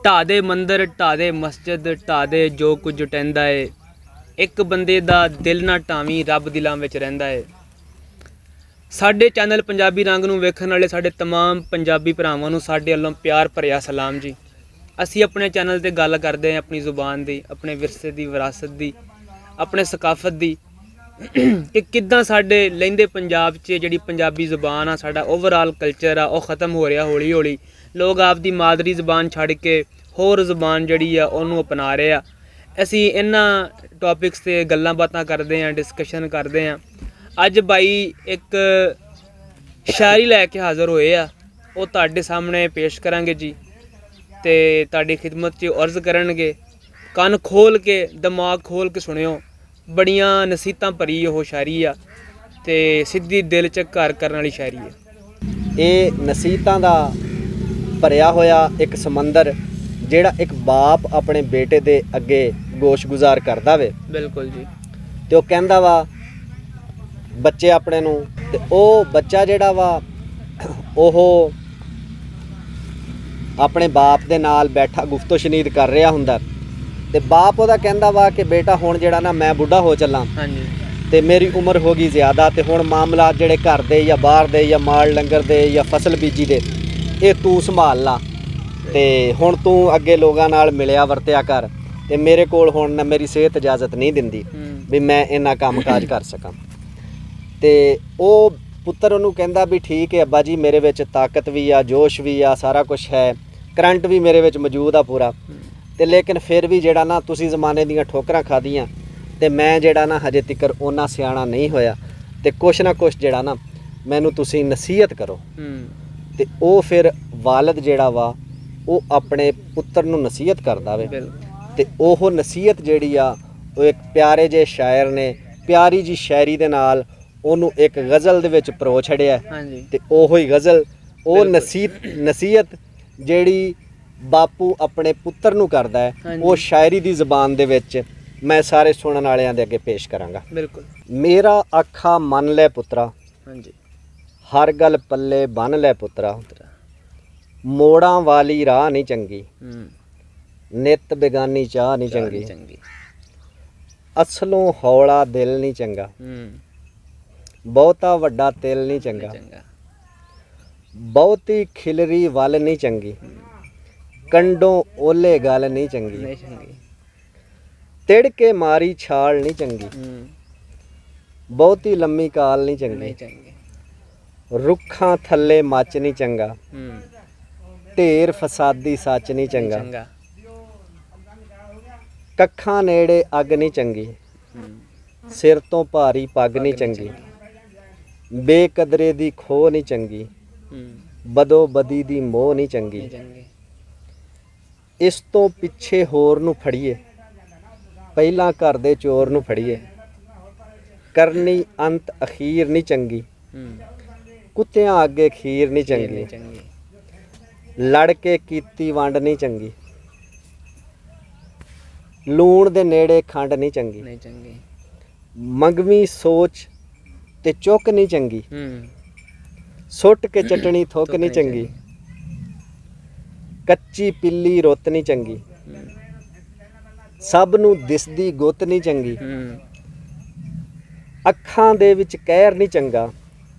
ਢਾਹ ਦੇ ਮੰਦਰ, ਢਾਹ ਦੇ ਮਸਜਿਦ, ਢਾਹ ਦੇ ਜੋ ਕੁਝ ਟਹਿੰਦਾ ਏ। ਇੱਕ ਬੰਦੇ ਦਾ ਦਿਲ ਨਾ ਢਾਵੀਂ, ਰੱਬ ਦਿਲਾਂ ਵਿੱਚ ਰਹਿੰਦਾ ਏ। ਸਾਡੇ ਚੈਨਲ ਪੰਜਾਬੀ ਰੰਗ ਨੂੰ ਵੇਖਣ ਵਾਲੇ ਸਾਡੇ तमाम ਪੰਜਾਬੀ ਭਰਾਵਾਂ ਨੂੰ ਸਾਡੇ ਵੱਲੋਂ ਪਿਆਰ ਭਰਿਆ ਸਲਾਮ ਜੀ। ਅਸੀਂ ਆਪਣੇ ਚੈਨਲ ਤੇ ਗੱਲ ਕਰਦੇ ਹਾਂ ਆਪਣੀ ਜ਼ੁਬਾਨ ਦੀ, ਆਪਣੇ ਵਿਰਸੇ ਦੀ, ਵਿਰਾਸਤ ਦੀ, ਆਪਣੇ ਸਕਾਫਤ ਦੀ, ਕਿ ਕਿੱਦਾਂ ਸਾਡੇ ਲਹਿੰਦੇ ਪੰਜਾਬ 'ਚ ਜਿਹੜੀ ਪੰਜਾਬੀ ਜ਼ੁਬਾਨ ਆ, ਸਾਡਾ ਓਵਰਆਲ ਕਲਚਰ ਆ, ਉਹ ਖ਼ਤਮ ਹੋ ਰਿਹਾ ਹੌਲੀ ਹੌਲੀ। ਲੋਕ ਆਪਦੀ ਮਾਦਰੀ ਜ਼ੁਬਾਨ ਛੱਡ ਕੇ ਹੋਰ ਜ਼ੁਬਾਨ ਜਿਹੜੀ ਆ ਉਹਨੂੰ ਅਪਣਾ ਰਹੇ ਆ। ਅਸੀਂ ਇਹਨਾਂ ਟੌਪਿਕਸ 'ਤੇ ਗੱਲਾਂ ਬਾਤਾਂ ਕਰਦੇ ਹਾਂ, ਡਿਸਕਸ਼ਨ ਕਰਦੇ ਹਾਂ। ਅੱਜ ਬਾਈ ਇੱਕ ਸ਼ਾਇਰੀ ਲੈ ਕੇ ਹਾਜ਼ਰ ਹੋਏ ਆ, ਉਹ ਤੁਹਾਡੇ ਸਾਹਮਣੇ ਪੇਸ਼ ਕਰਾਂਗੇ ਜੀ, ਅਤੇ ਤੁਹਾਡੀ ਖਿਦਮਤ 'ਚ ਅਰਜ਼ ਕਰਨਗੇ। ਕੰਨ ਖੋਲ੍ਹ ਕੇ, ਦਿਮਾਗ ਖੋਲ੍ਹ ਕੇ ਸੁਣਿਓ। ਬੜੀਆਂ ਨਸੀਹਤਾਂ ਭਰੀ ਉਹ ਸ਼ਾਇਰੀ ਆ ਅਤੇ ਸਿੱਧੀ ਦਿਲ 'ਚ ਘਰ ਕਰਨ ਵਾਲੀ ਸ਼ਾਇਰੀ ਹੈ। ਇਹ ਨਸੀਹਤਾਂ ਦਾ ਭਰਿਆ ਹੋਇਆ ਇੱਕ ਸਮੁੰਦਰ, ਜਿਹੜਾ ਇੱਕ ਬਾਪ ਆਪਣੇ ਬੇਟੇ ਦੇ ਅੱਗੇ ਗੋਸ਼ਗੁਜ਼ਾਰ ਕਰਦਾ ਵੇ। ਬਿਲਕੁਲ ਜੀ। ਅਤੇ ਉਹ ਕਹਿੰਦਾ ਵਾ ਬੱਚੇ ਆਪਣੇ ਨੂੰ, ਅਤੇ ਉਹ ਬੱਚਾ ਜਿਹੜਾ ਵਾ ਉਹ ਆਪਣੇ ਬਾਪ ਦੇ ਨਾਲ ਬੈਠਾ ਗੁਫ਼ਤੋ ਸ਼ਨੀਦ ਕਰ ਰਿਹਾ ਹੁੰਦਾ, ਅਤੇ ਬਾਪ ਉਹਦਾ ਕਹਿੰਦਾ ਵਾ ਕਿ ਬੇਟਾ ਹੁਣ ਜਿਹੜਾ ਨਾ ਮੈਂ ਬੁੱਢਾ ਹੋ ਚੱਲਾਂ, ਹਾਂਜੀ, ਅਤੇ ਮੇਰੀ ਉਮਰ ਹੋ ਗਈ ਜ਼ਿਆਦਾ, ਅਤੇ ਹੁਣ ਮਾਮਲਾ ਜਿਹੜੇ ਘਰ ਦੇ ਜਾਂ ਬਾਹਰ ਦੇ ਜਾਂ ਮਾਲ ਡੰਗਰ ਦੇ ਜਾਂ ਫਸਲ ਬੀਜੀ ਦੇ, ਇਹ ਤੂੰ ਸੰਭਾਲ ਲਾ, ਅਤੇ ਹੁਣ ਤੂੰ ਅੱਗੇ ਲੋਕਾਂ ਨਾਲ ਮਿਲਿਆ ਵਰਤਿਆ ਕਰ, ਅਤੇ ਮੇਰੇ ਕੋਲ ਹੁਣ ਨਾ ਮੇਰੀ ਸਿਹਤ ਇਜਾਜ਼ਤ ਨਹੀਂ ਦਿੰਦੀ ਵੀ ਮੈਂ ਇੰਨਾ ਕੰਮ ਕਾਜ ਕਰ ਸਕਾਂ। ਅਤੇ ਉਹ ਪੁੱਤਰ ਉਹਨੂੰ ਕਹਿੰਦਾ ਵੀ ਠੀਕ ਹੈ ਅੱਬਾ ਜੀ, ਮੇਰੇ ਵਿੱਚ ਤਾਕਤ ਵੀ ਆ, ਜੋਸ਼ ਵੀ ਆ, ਸਾਰਾ ਕੁਛ ਹੈ, ਕਰੰਟ ਵੀ ਮੇਰੇ ਵਿੱਚ ਮੌਜੂਦ ਆ ਪੂਰਾ, ਅਤੇ ਲੇਕਿਨ ਫਿਰ ਵੀ ਜਿਹੜਾ ਨਾ ਤੁਸੀਂ ਜ਼ਮਾਨੇ ਦੀਆਂ ਠੋਕਰਾਂ ਖਾਧੀਆਂ, ਅਤੇ ਮੈਂ ਜਿਹੜਾ ਨਾ ਹਜੇ ਤੀਕਰ ਓਨਾ ਸਿਆਣਾ ਨਹੀਂ ਹੋਇਆ, ਅਤੇ ਕੁਛ ਨਾ ਕੁਛ ਜਿਹੜਾ ਨਾ ਮੈਨੂੰ ਤੁਸੀਂ ਨਸੀਹਤ ਕਰੋ। ਅਤੇ ਉਹ ਫਿਰ ਵਾਲਦ ਜਿਹੜਾ ਵਾ ਉਹ ਆਪਣੇ ਪੁੱਤਰ ਨੂੰ ਨਸੀਹਤ ਕਰਦਾ ਵੇ, ਅਤੇ ਉਹ ਨਸੀਹਤ ਜਿਹੜੀ ਆ ਉਹ ਇੱਕ ਪਿਆਰੇ ਜਿਹੇ ਸ਼ਾਇਰ ਨੇ ਪਿਆਰੀ ਜੀ ਸ਼ਾਇਰੀ ਦੇ ਨਾਲ ਉਹਨੂੰ ਇੱਕ ਗਜ਼ਲ ਦੇ ਵਿੱਚ ਪਰੋ ਛੜਿਆ। ਅਤੇ ਉਹੀ ਗਜ਼ਲ, ਉਹ ਨਸੀਹਤ ਜਿਹੜੀ ਬਾਪੂ ਆਪਣੇ ਪੁੱਤਰ ਨੂੰ ਕਰਦਾ ਹੈ, ਉਹ ਸ਼ਾਇਰੀ ਦੀ ਜ਼ਬਾਨ ਦੇ ਵਿੱਚ ਮੈਂ ਸਾਰੇ ਸੁਣਨ ਵਾਲਿਆਂ ਦੇ ਅੱਗੇ ਪੇਸ਼ ਕਰਾਂਗਾ। ਬਿਲਕੁਲ। ਮੇਰਾ ਆਖਾ ਮੰਨ ਲੈ ਪੁੱਤਰਾ, ਹਾਂਜੀ, ਹਰ ਗੱਲ ਪੱਲੇ ਬੰਨ ਲੈ ਪੁੱਤਰਾ, ਮੋੜਾਂ ਵਾਲੀ ਰਾਹ ਨਹੀਂ ਚੰਗੀ, ਨਿੱਤ ਬੇਗਾਨੀ ਚਾਹ ਨਹੀਂ ਚੰਗੀ, ਅਸਲੋਂ ਹੌਲਾ ਦਿਲ ਨਹੀਂ ਚੰਗਾ, ਬਹੁਤਾ ਵੱਡਾ ਤਿਲ ਨਹੀਂ ਚੰਗਾ, ਬਹੁਤੀ ਖਿਲਰੀ ਵੱਲ ਨਹੀਂ ਚੰਗੀ, ਕੰਡੋਂ ਓਲੇ ਗੱਲ ਨਹੀਂ ਚੰਗੀ, ਤਿੜ ਕੇ ਮਾਰੀ ਛਾਲ ਨਹੀਂ ਚੰਗੀ, ਬਹੁਤੀ ਲੰਮੀ ਕਾਲ ਨਹੀਂ ਚੰਗੀ, ਰੁੱਖਾਂ ਥੱਲੇ ਮੱਚ ਨਹੀਂ ਚੰਗਾ, ਢੇਰ ਫਸਾਦੀ ਸੱਚ ਨਹੀਂ ਚੰਗਾ, ਕੱਖਾਂ ਨੇੜੇ ਅੱਗ ਨਹੀਂ ਚੰਗੀ, ਸਿਰ ਤੋਂ ਭਾਰੀ ਪੱਗ ਨਹੀਂ ਚੰਗੀ, ਬੇਕਦਰੇ ਦੀ ਖੋਹ ਨਹੀਂ ਚੰਗੀ, ਬਦੋ ਬਦੀ ਦੀ ਮੋਹ ਨਹੀਂ ਚੰਗੀ, ਇਸ ਤੋਂ ਪਿੱਛੇ ਹੋਰ ਨੂੰ ਫੜੀਏ, ਪਹਿਲਾਂ ਘਰ ਦੇ ਚੋਰ ਨੂੰ ਫੜੀਏ, ਕਰਨੀ ਅੰਤ ਅਖੀਰ ਨਹੀਂ ਚੰਗੀ, ਕੁੱਤਿਆਂ ਅੱਗੇ ਖੀਰ ਨਹੀਂ ਚੰਗੀ, ਲੜ ਕੇ ਕੀਤੀ ਵੰਡ ਨਹੀਂ ਚੰਗੀ, ਲੂਣ ਦੇ ਨੇੜੇ ਖੰਡ ਨਹੀਂ ਚੰਗੀ, ਮੰਗਵੀਂ ਸੋਚ ਤੇ ਚੁੱਕ ਨਹੀਂ ਚੰਗੀ, ਸੁੱਟ ਕੇ ਚਟਣੀ ਥੁੱਕ ਨਹੀਂ ਚੰਗੀ, ਕੱਚੀ ਪਿੱਲੀ ਰੁੱਤ ਨਹੀਂ ਚੰਗੀ, ਸਭ ਨੂੰ ਦਿਸਦੀ ਗੁੱਤ ਨਹੀਂ ਚੰਗੀ, ਅੱਖਾਂ ਦੇ ਵਿੱਚ ਕਹਿਰ ਨਹੀਂ ਚੰਗਾ,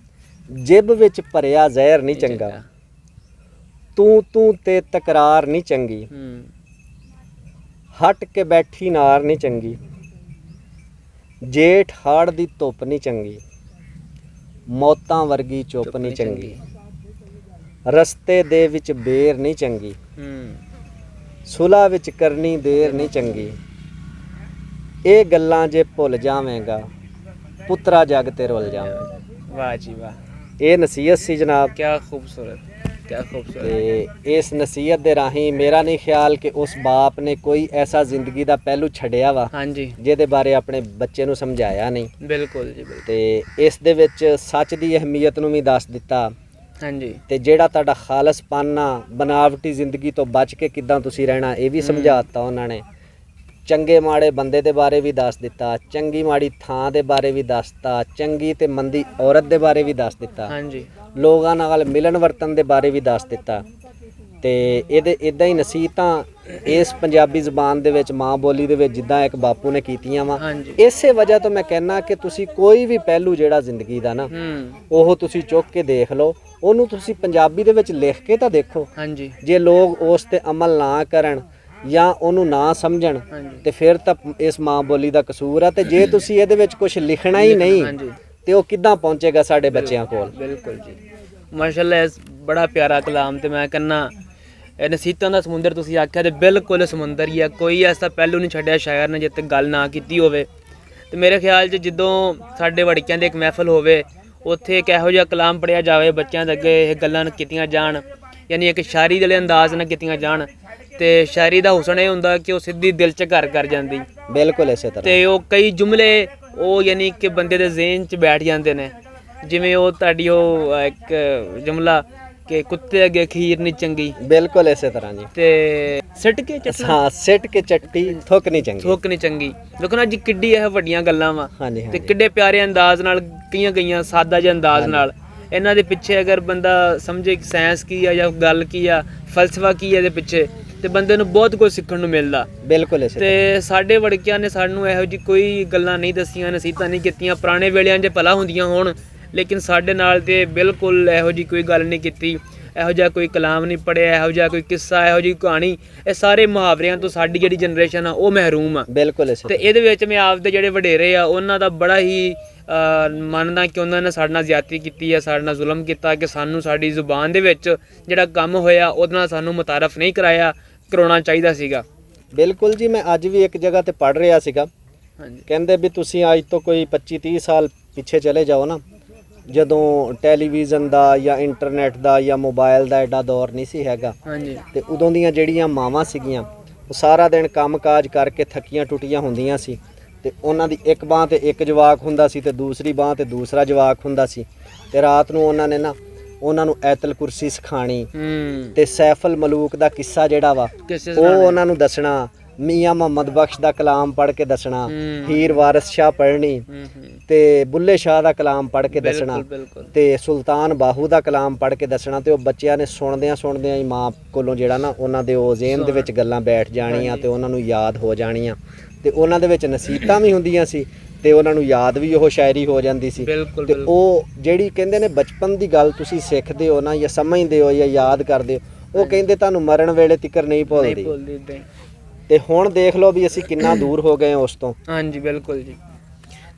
ਜਿਬ ਵਿੱਚ ਭਰਿਆ ਜ਼ਹਿਰ ਨਹੀਂ ਚੰਗਾ, ਤੂੰ ਤੇ ਤਕਰਾਰ ਨਹੀਂ ਚੰਗੀ, ਹਟ ਕੇ ਬੈਠੀ ਨਾਰ ਨਹੀਂ ਚੰਗੀ, ਜੇਠ ਹਾੜ ਦੀ ਧੁੱਪ ਨਹੀਂ ਚੰਗੀ, ਮੌਤਾਂ ਵਰਗੀ ਚੁੱਪ ਨਹੀਂ ਚੰਗੀ, ਰਸਤੇ ਦੇ ਵਿੱਚ ਬੇਰ ਨਹੀਂ ਚੰਗੀ, ਸੁਲਾ ਵਿੱਚ ਕਰਨੀ ਦੇਰ ਨਹੀਂ ਚੰਗੀ, ਇਹ ਗੱਲਾਂ ਜੇ ਭੁੱਲ ਜਾਵੇਂਗਾ ਪੁੱਤਰਾ ਜਗ ਤੇ ਰੁੱਲ ਜਾਵੇਂਗਾ। ਵਾਹ ਜੀ ਵਾਹ, ਇਹ ਨਸੀਹਤ ਸੀ ਜਨਾਬ। ਕਿਆ ਖੂਬਸੂਰਤ, ਕਿਆ ਖੂਬਸੂਰਤ। ਤੇ ਇਸ ਨਸੀਹਤ ਦੇ ਰਾਹੀਂ ਮੇਰਾ ਨਹੀਂ ਖਿਆਲ ਕਿ ਉਸ ਬਾਪ ਨੇ ਕੋਈ ਐਸਾ ਜ਼ਿੰਦਗੀ ਦਾ ਪਹਿਲੂ ਛੱਡਿਆ ਵਾ, ਹਾਂਜੀ, ਜਿਹਦੇ ਬਾਰੇ ਆਪਣੇ ਬੱਚੇ ਨੂੰ ਸਮਝਾਇਆ ਨਹੀਂ। ਬਿਲਕੁਲ ਜੀ, ਬਿਲਕੁਲ। ਤੇ ਇਸ ਦੇ ਵਿੱਚ ਸੱਚ ਦੀ ਅਹਿਮੀਅਤ ਨੂੰ ਵੀ ਦੱਸ ਦਿੱਤਾ, ਹਾਂਜੀ, ਤੇ ਜਿਹੜਾ ਤੁਹਾਡਾ ਖਾਲਸਪਨ ਆ, ਬਨਾਵਟੀ ਜ਼ਿੰਦਗੀ ਤੋਂ ਬਚ ਕੇ ਕਿੱਦਾਂ ਤੁਸੀਂ ਰਹਿਣਾ, ਇਹ ਵੀ ਸਮਝਾ ਦਿੱਤਾ ਉਹਨਾਂ ਨੇ। ਚੰਗੇ ਮਾੜੇ ਬੰਦੇ ਦੇ ਬਾਰੇ ਵੀ ਦੱਸ ਦਿੱਤਾ, ਚੰਗੀ ਮਾੜੀ ਥਾਂ ਦੇ ਬਾਰੇ ਵੀ ਦੱਸਤਾ, ਚੰਗੀ ਤੇ ਮੰਦੀ ਔਰਤ ਦੇ ਬਾਰੇ ਵੀ ਦੱਸ ਦਿੱਤਾ, ਹਾਂਜੀ, ਲੋਕਾਂ ਨਾਲ ਮਿਲਣ ਵਰਤਨ ਦੇ ਬਾਰੇ ਵੀ ਦੱਸ ਦਿੱਤਾ। ਤੇ ਇਹਦੇ ਇਦਾਂ ਹੀ ਨਸੀਹਤਾਂ ਇਸ ਪੰਜਾਬੀ ਜ਼ੁਬਾਨ ਦੇ ਵਿੱਚ, ਮਾਂ ਬੋਲੀ ਦੇ ਵਿੱਚ, ਜਿੱਦਾਂ ਇੱਕ ਬਾਪੂ ਨੇ ਕੀਤੀਆਂ ਵਾ, ਹਾਂਜੀ ਇਸੇ ਵਜ੍ਹਾ ਤੋਂ ਮੈਂ ਕਹਿੰਦਾ ਕਿ ਤੁਸੀਂ ਕੋਈ ਵੀ ਪਹਿਲੂ ਜਿਹੜਾ ਜ਼ਿੰਦਗੀ ਦਾ ਨਾ, ਉਹ ਤੁਸੀਂ ਚੁੱਕ ਕੇ ਦੇਖ ਲਓ, ਉਹਨੂੰ ਤੁਸੀਂ ਪੰਜਾਬੀ ਦੇ ਵਿੱਚ ਲਿਖ ਕੇ ਤਾਂ ਦੇਖੋ। ਹਾਂਜੀ ਜੇ ਲੋਕ ਉਸ ਤੇ ਅਮਲ ਨਾ ਕਰਨ ਜਾਂ ਉਹਨੂੰ ਨਾ ਸਮਝਣ ਤੇ ਫਿਰ ਤਾਂ ਇਸ ਮਾਂ ਬੋਲੀ ਦਾ ਕਸੂਰ ਆ। ਤੇ ਜੇ ਤੁਸੀਂ ਇਹਦੇ ਵਿੱਚ ਕੁਝ ਲਿਖਣਾ ਹੀ ਨਹੀਂ ਤੇ ਉਹ ਕਿੱਦਾਂ ਪਹੁੰਚੇਗਾ ਸਾਡੇ ਬੱਚਿਆਂ ਕੋਲ? ਬਿਲਕੁਲ ਜੀ, ਮਾਸ਼ਾਅੱਲਾ, ਬੜਾ ਪਿਆਰਾ ਕਲਾਮ। ਤੇ ਮੈਂ ਕਹਿੰਦਾ ਇਹ ਨਸੀਹਤਾਂ ਦਾ ਸਮੁੰਦਰ ਤੁਸੀਂ ਆਖਿਆ ਤੇ ਬਿਲਕੁਲ ਸਮੁੰਦਰ ਹੀ ਆ, ਕੋਈ ਐਸਾ ਪਹਿਲੂ ਨਹੀਂ ਛੱਡਿਆ ਸ਼ਾਇਰ ਨੇ ਜਿੱਥੇ ਗੱਲ ਨਾ ਕੀਤੀ ਹੋਵੇ। ਤੇ ਮੇਰੇ ਖਿਆਲ 'ਚ ਜਦੋਂ ਸਾਡੇ ਵੜਕਿਆਂ ਦੀ ਇੱਕ ਮਹਿਫਲ ਹੋਵੇ, ਉੱਥੇ ਇੱਕ ਇਹੋ ਜਿਹਾ ਕਲਾਮ ਪੜ੍ਹਿਆ ਜਾਵੇ, ਬੱਚਿਆਂ ਦੇ ਅੱਗੇ ਇਹ ਗੱਲਾਂ ਕੀਤੀਆਂ ਜਾਣ, ਯਾਨੀ ਇੱਕ ਸ਼ਾਇਰੀ ਦੇ ਅੰਦਾਜ਼ ਨਾਲ ਕੀਤੀਆਂ ਜਾਣ, ਤੇ ਸ਼ਾਇਰੀ ਦਾ ਹੁਸਨ ਇਹ ਹੁੰਦਾ ਕਿ ਉਹ ਸਿੱਧੀ ਦਿਲ 'ਚ ਘਰ ਕਰ ਜਾਂਦੀ। ਬਿਲਕੁਲ ਇਸੇ ਤਰ੍ਹਾਂ। ਤੇ ਉਹ ਕਈ ਜੁਮਲੇ ਉਹ ਯਾਨੀ ਕਿ ਬੰਦੇ ਦੇ ਜ਼ਿਹਨ 'ਚ ਬੈਠ ਜਾਂਦੇ ਨੇ, ਜਿਵੇਂ ਉਹ ਤੁਹਾਡੀ ਉਹ ਇੱਕ ਜੁਮਲਾ ਕਿ ਕੁੱਤੇ ਅੱਗੇ ਖੀਰ ਨਹੀਂ ਚੰਗੀ। ਬਿਲਕੁਲ ਇਸੇ ਤਰ੍ਹਾਂ ਜੀ। ਤੇ ਸਿੱਟ ਕੇ ਚੱਟਣਾ, ਹਾਂ, ਸਿੱਟ ਕੇ ਚੱਟੀ ਥੁੱਕ ਨਹੀਂ ਚੰਗੀ। ਥੁੱਕ ਨਹੀਂ ਚੰਗੀ। ਦੇਖੋ ਨਾ ਜੀ ਕਿੱਡੀ ਇਹ ਵੱਡੀਆਂ ਗੱਲਾਂ ਵਾ, ਹਾਂਜੀ ਤੇ ਹਾਂਜੀ ਕਿੱਡੇ ਪਿਆਰੇ ਅੰਦਾਜ਼ ਨਾਲ ਕਈਆਂ ਗਈਆਂ, ਸਾਦਾ ਜਿਹਾ ਅੰਦਾਜ਼ ਨਾਲ। ਇਹਨਾਂ ਦੇ ਪਿੱਛੇ ਅਗਰ ਬੰਦਾ ਸਮਝੇ ਸਾਇੰਸ ਕੀ ਆ ਜਾਂ ਗੱਲ ਕੀ ਆ, ਫਲਸਫਾ ਕੀ ਆ ਇਹਦੇ ਪਿੱਛੇ, ਤੇ ਬੰਦੇ ਨੂੰ ਬਹੁਤ ਕੁਝ ਸਿੱਖਣ ਨੂੰ ਮਿਲਦਾ। ਬਿਲਕੁਲ ਇਸੇ ਤੇ ਸਾਡੇ ਵੜਕਿਆਂ ਨੇ ਸਾਨੂੰ ਇਹੋ ਜਿਹੀ ਕੋਈ ਗੱਲਾਂ ਨਹੀਂ ਦੱਸੀਆਂ, ਨਸੀਹਤਾਂ ਨਹੀਂ ਕੀਤੀਆਂ। ਪੁਰਾਣੇ ਵੇਲਿਆਂ 'ਚ ਭਲਾ ਹੁੰਦੀਆਂ ਹੋਣ, ਲੇਕਿਨ ਸਾਡੇ ਨਾਲ ਤੇ ਬਿਲਕੁਲ ਇਹੋ ਜਿਹੀ ਕੋਈ ਗੱਲ ਨਹੀਂ ਕੀਤੀ, ਇਹੋ ਜਿਹਾ ਕੋਈ ਕਲਾਮ ਨਹੀਂ ਪੜ੍ਹਿਆ, ਇਹੋ ਜਿਹਾ ਕੋਈ ਕਿੱਸਾ, ਇਹੋ ਜਿਹੀ ਕਹਾਣੀ। ਇਹ ਸਾਰੇ ਮੁਹਾਵਰਿਆਂ ਤੋਂ ਸਾਡੀ ਜਿਹੜੀ ਜਨਰੇਸ਼ਨ ਆ ਉਹ ਮਹਿਰੂਮ ਆ। ਬਿਲਕੁਲ ਇਸੇ ਤੇ ਇਹਦੇ ਵਿੱਚ ਮੈਂ ਆਪਦੇ ਜਿਹੜੇ ਵਡੇਰੇ ਆ ਉਹਨਾਂ ਦਾ ਬੜਾ ਹੀ ਮੰਨਦਾ ਕਿ ਉਹਨਾਂ ਨੇ ਸਾਡੇ ਨਾਲ ਜ਼ਿਆਦਤੀ ਕੀਤੀ ਹੈ, ਸਾਡੇ ਨਾਲ ਜ਼ੁਲਮ ਕੀਤਾ, ਕਿ ਸਾਨੂੰ ਸਾਡੀ ਜ਼ੁਬਾਨ ਦੇ ਵਿੱਚ ਜਿਹੜਾ ਕੰਮ ਹੋਇਆ ਉਹਦੇ ਨਾਲ ਸਾਨੂੰ ਮੁਤਾਰਫ ਨਹੀਂ ਕਰਾਉਣਾ ਚਾਹੀਦਾ ਸੀਗਾ। ਬਿਲਕੁਲ ਜੀ। ਮੈਂ ਅੱਜ ਵੀ ਇੱਕ ਜਗ੍ਹਾ ਤੇ ਪੜ੍ਹ ਰਿਹਾ ਸੀਗਾ, ਹਾਂਜੀ ਕਹਿੰਦੇ ਵੀ ਤੁਸੀਂ ਅੱਜ ਤੋਂ ਕੋਈ 25-30 ਸਾਲ ਪਿੱਛੇ ਚਲੇ ਜਾਓ ਨਾ, ਜਦੋਂ ਟੈਲੀਵਿਜ਼ਨ ਦਾ ਜਾਂ ਇੰਟਰਨੈਟ ਦਾ ਜਾਂ ਮੋਬਾਈਲ ਦਾ ਐਡਾ ਦੌਰ ਨਹੀਂ ਸੀ ਹੈਗਾ, ਹਾਂਜੀ ਤੇ ਉਦੋਂ ਦੀਆਂ ਜਿਹੜੀਆਂ ਮਾਵਾਂ ਸੀਗੀਆਂ ਉਹ ਸਾਰਾ ਦਿਨ ਕੰਮਕਾਜ ਕਰਕੇ ਥੱਕੀਆਂ ਟੁੱਟੀਆਂ ਹੁੰਦੀਆਂ ਸੀ, ਤੇ ਉਹਨਾਂ ਦੀ ਇੱਕ ਬਾਂਹ ਤੇ ਇੱਕ ਜਵਾਕ ਹੁੰਦਾ ਸੀ ਤੇ ਦੂਸਰੀ ਬਾਂਹ ਤੇ ਦੂਸਰਾ ਜਵਾਕ ਹੁੰਦਾ ਸੀ, ਤੇ ਰਾਤ ਨੂੰ ਉਹਨਾਂ ਨੇ ਨਾ ਉਹਨਾਂ ਨੂੰ ਐਤਲ ਕੁਰਸੀ ਸਿਖਾਣੀ, ਤੇ ਸੈਫਲ ਮਲੂਕ ਦਾ ਕਿੱਸਾ ਜਿਹੜਾ ਵਾ ਉਹ ਉਹਨਾਂ ਨੂੰ ਦੱਸਣਾ, ਮੀਆਂ ਮੁਹੰਮਦ ਬਖਸ਼ ਦਾ ਕਲਾਮ ਪੜ੍ਹ ਕੇ ਦੱਸਣਾ, ਹੀਰ ਵਾਰਿਸ ਸ਼ਾਹ ਪੜ੍ਹਨੀ, ਤੇ ਬੁੱਲੇ ਸ਼ਾਹ ਦਾ ਕਲਾਮ ਪੜ੍ਹ ਕੇ ਦੱਸਣਾ, ਤੇ ਸੁਲਤਾਨ ਬਾਹੂ ਦਾ ਕਲਾਮ ਪੜ੍ਹ ਕੇ ਦੱਸਣਾ। ਤੇ ਉਹ ਬੱਚਿਆਂ ਨੇ ਸੁਣਦਿਆਂ ਹੀ ਮਾਂ ਕੋਲੋਂ ਜਿਹੜਾ ਨਾ ਉਹਨਾਂ ਦੇ ਉਹ ਜ਼ਿਹਨ ਦੇ ਵਿੱਚ ਗੱਲਾਂ ਬੈਠ ਜਾਣੀਆਂ ਤੇ ਉਹਨਾਂ ਨੂੰ ਯਾਦ ਹੋ ਜਾਣੀਆਂ, ਤੇ ਉਹਨਾਂ ਦੇ ਵਿੱਚ ਨਸੀਹਤਾਂ ਵੀ ਹੁੰਦੀਆਂ ਸੀ ਤੇ ਉਹਨਾਂ ਨੂੰ ਯਾਦ ਵੀ ਉਹ ਸ਼ਾਇਰੀ ਹੋ ਜਾਂਦੀ ਸੀ। ਤੇ ਉਹ ਜਿਹੜੀ ਕਹਿੰਦੇ ਨੇ ਬਚਪਨ ਦੀ ਗੱਲ ਤੁਸੀਂ ਸਿੱਖਦੇ ਹੋ ਨਾ, ਜਾਂ ਸਮਝਦੇ ਹੋ ਜਾਂ ਯਾਦ ਕਰਦੇ ਹੋ, ਉਹ ਕਹਿੰਦੇ ਤੁਹਾਨੂੰ ਮਰਨ ਵੇਲੇ ਤਿਕਰ ਨਹੀਂ ਭੁੱਲਦੀ। ਤੇ ਹੁਣ ਦੇਖ ਲਓ ਵੀ ਅਸੀਂ ਕਿੰਨਾ ਦੂਰ ਹੋ ਗਏ ਉਸ ਤੋਂ। ਹਾਂਜੀ ਬਿਲਕੁਲ ਜੀ।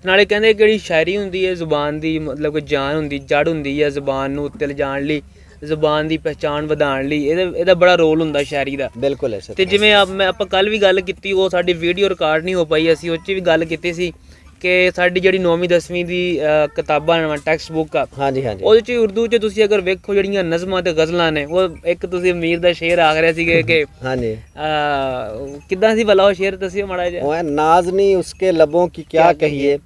ਨਾਲੇ ਕਹਿੰਦੇ ਜਿਹੜੀ ਸ਼ਾਇਰੀ ਹੁੰਦੀ ਹੈ ਜ਼ੁਬਾਨ ਦੀ, ਮਤਲਬ ਕੋਈ ਜਾਨ ਹੁੰਦੀ, ਜੜ ਹੁੰਦੀ ਹੈ ਜ਼ੁਬਾਨ ਨੂੰ ਉੱਤੇ ਲਿਜਾਣ ਲਈ, ਜ਼ੁਬਾਨ ਦੀ ਪਹਿਚਾਣ ਵਧਾਉਣ ਲਈ ਇਹਦਾ ਬੜਾ ਰੋਲ ਹੁੰਦਾ ਸ਼ਾਇਰੀ ਦਾ। ਬਿਲਕੁਲ। ਤੇ ਜਿਵੇਂ ਆਪਾਂ ਕੱਲ ਵੀ ਗੱਲ ਕੀਤੀ, ਉਹ ਸਾਡੀ ਵੀਡੀਓ ਰਿਕਾਰਡ ਨਹੀਂ ਹੋ ਪਾਈ, ਅਸੀਂ ਉਹ 'ਚ ਵੀ ਗੱਲ ਕੀਤੀ ਸੀ ਕਿ ਸਾਡੀ ਜਿਹੜੀ 9ਵੀਂ 10ਵੀਂ ਦੀ ਕਿਤਾਬਾਂ ਟੈਕਸਟ ਬੁੱਕ ਆ, ਹਾਂਜੀ ਹਾਂਜੀ, ਉਹਦੇ 'ਚ ਉਰਦੂ 'ਚ ਤੁਸੀਂ ਅਗਰ ਵੇਖੋ ਜਿਹੜੀਆਂ ਨਜ਼ਮਾਂ ਤੇ ਗਜ਼ਲਾਂ ਨੇ, ਉਹ ਇੱਕ ਤੁਸੀਂ ਅਮੀਰ ਦਾ ਸ਼ੇਰ ਆਖ ਰਹੇ ਸੀਗੇ ਕਿ ਹਾਂਜੀ ਕਿੱਦਾਂ ਸੀ ਭਲਾ ਉਹ ਸ਼ੇਰ, ਦੱਸਿਓ ਮਾੜਾ ਜਿਹਾ। ਉਹ ਹੈ ਨਾਜ਼ਨੀ ਉਸਕੇ ਲਬੋਂ ਕੀ ਕਿਆ ਕਹੀਏ,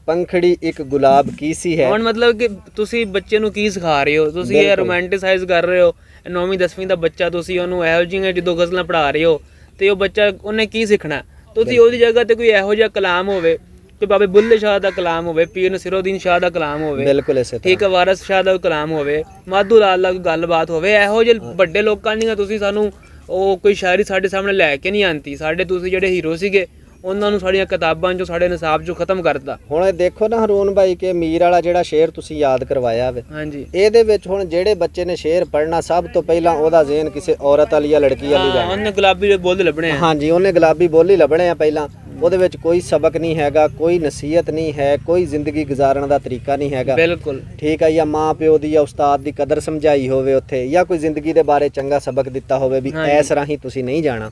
ਪੰਖੜੀ ਇੱਕ ਗੁਲਾਬ ਕੀ ਸੀ ਹੈ। ਹੁਣ ਮਤਲਬ ਕਿ ਤੁਸੀਂ ਬੱਚੇ ਨੂੰ ਕੀ ਸਿਖਾ ਰਹੇ ਹੋ, ਤੁਸੀਂ ਇਹ ਰੋਮਾਂਟਿਸਾਈਜ਼ ਕਰ ਰਹੇ ਹੋ। 9ਵੀਂ 10ਵੀਂ ਦਾ ਬੱਚਾ ਤੁਸੀਂ ਉਹਨੂੰ ਇਹੋ ਜਿਹੀਆਂ ਜਦੋਂ ਗਜ਼ਲਾਂ ਪੜ੍ਹਾ ਰਹੇ ਹੋ, ਤੇ ਉਹ ਬੱਚਾ ਉਹਨੇ ਕੀ ਸਿੱਖਣਾ? ਤੁਸੀਂ ਉਹਦੀ ਜਗ੍ਹਾ ਤੇ ਕੋਈ ਇਹੋ ਜਿਹਾ ਕਲਾਮ ਹੋਵੇ, ਕਿ ਬਾਬੇ ਬੁੱਲੇ ਸ਼ਾਹ ਦਾ ਕਲਾਮ ਹੋਵੇ, ਪੀਰ ਨਸੀਰੁੱਦੀਨ ਸ਼ਾਹ ਦਾ ਕਲਾਮ ਹੋਵੇ, ਬਿਲਕੁਲ ਇਸੇ ਤਰ੍ਹਾਂ, ਠੀਕ ਹੈ, ਵਾਰਿਸ ਸ਼ਾਹ ਦਾ ਕਲਾਮ ਹੋਵੇ, ਮਾਧੂ ਲਾਲ ਦਾ ਕੋਈ ਗੱਲਬਾਤ ਹੋਵੇ, ਇਹੋ ਜਿਹੇ ਵੱਡੇ ਲੋਕਾਂ ਦੀਆਂ ਤੁਸੀਂ ਸਾਨੂੰ ਉਹ ਕੋਈ ਸ਼ਾਇਰੀ ਸਾਡੇ ਸਾਹਮਣੇ ਲੈ ਕੇ ਨਹੀਂ ਆਉਂਦੀ। ਸਾਡੇ ਤੁਸੀਂ ਜਿਹੜੇ ਹੀਰੋ ਸੀਗੇ ਉਹਨਾਂ ਨੂੰ ਸਾਡੀਆਂ ਕਿਤਾਬਾਂ 'ਚੋਂ, ਸਾਡੇ ਨਿਸਾਬ 'ਚੋਂ ਖਤਮ ਕਰਤਾ। ਹੁਣ ਇਹ ਦੇਖੋ ਨਾ ਹਰੂਨ ਭਾਈ, ਕਿ ਅਮੀਰ ਵਾਲਾ ਜਿਹੜਾ ਸ਼ੇਰ ਤੁਸੀਂ ਯਾਦ ਕਰਵਾਇਆ ਵੇ, ਹਾਂਜੀ, ਇਹਦੇ ਵਿੱਚ ਹੁਣ ਜਿਹੜੇ ਬੱਚੇ ਨੇ ਸ਼ੇਰ ਪੜ੍ਹਨਾ, ਸਭ ਤੋਂ ਪਹਿਲਾਂ ਉਹਦਾ ਜ਼ਿਹਨ ਕਿਸੇ ਔਰਤ ਵਾਲੀ ਜਾਂ ਲੜਕੀ ਵਾਲੀ ਜਾਣਾ। ਉਹਨੇ ਗੁਲਾਬੀ ਬੋਲ ਲੱਭਣੇ ਆ। ਹਾਂਜੀ, ਉਹਨੇ ਗੁਲਾਬੀ ਬੋਲੀ ਲੱਭਣੇ ਆ ਪਹਿਲਾਂ। ਉਹਦੇ ਵਿੱਚ ਕੋਈ ਸਬਕ ਨਹੀਂ ਹੈਗਾ, ਕੋਈ ਨਸੀਹਤ ਨਹੀਂ ਹੈ, ਕੋਈ ਜ਼ਿੰਦਗੀ ਗੁਜ਼ਾਰਨ ਦਾ ਤਰੀਕਾ ਨਹੀਂ ਹੈਗਾ। ਬਿਲਕੁਲ ਠੀਕ ਹੈ, ਜਾਂ ਮਾਂ ਪਿਓ ਦੀ ਜਾਂ ਉਸਤਾਦ ਦੀ ਕਦਰ ਸਮਝਾਈ ਹੋਵੇ ਉੱਥੇ, ਜਾਂ ਕੋਈ ਜ਼ਿੰਦਗੀ ਦੇ ਬਾਰੇ ਚੰਗਾ ਸਬਕ ਦਿੱਤਾ ਹੋਵੇ ਵੀ ਇਸ ਰਾਹੀਂ ਤੁਸੀਂ ਨਹੀਂ ਜਾਣਾ,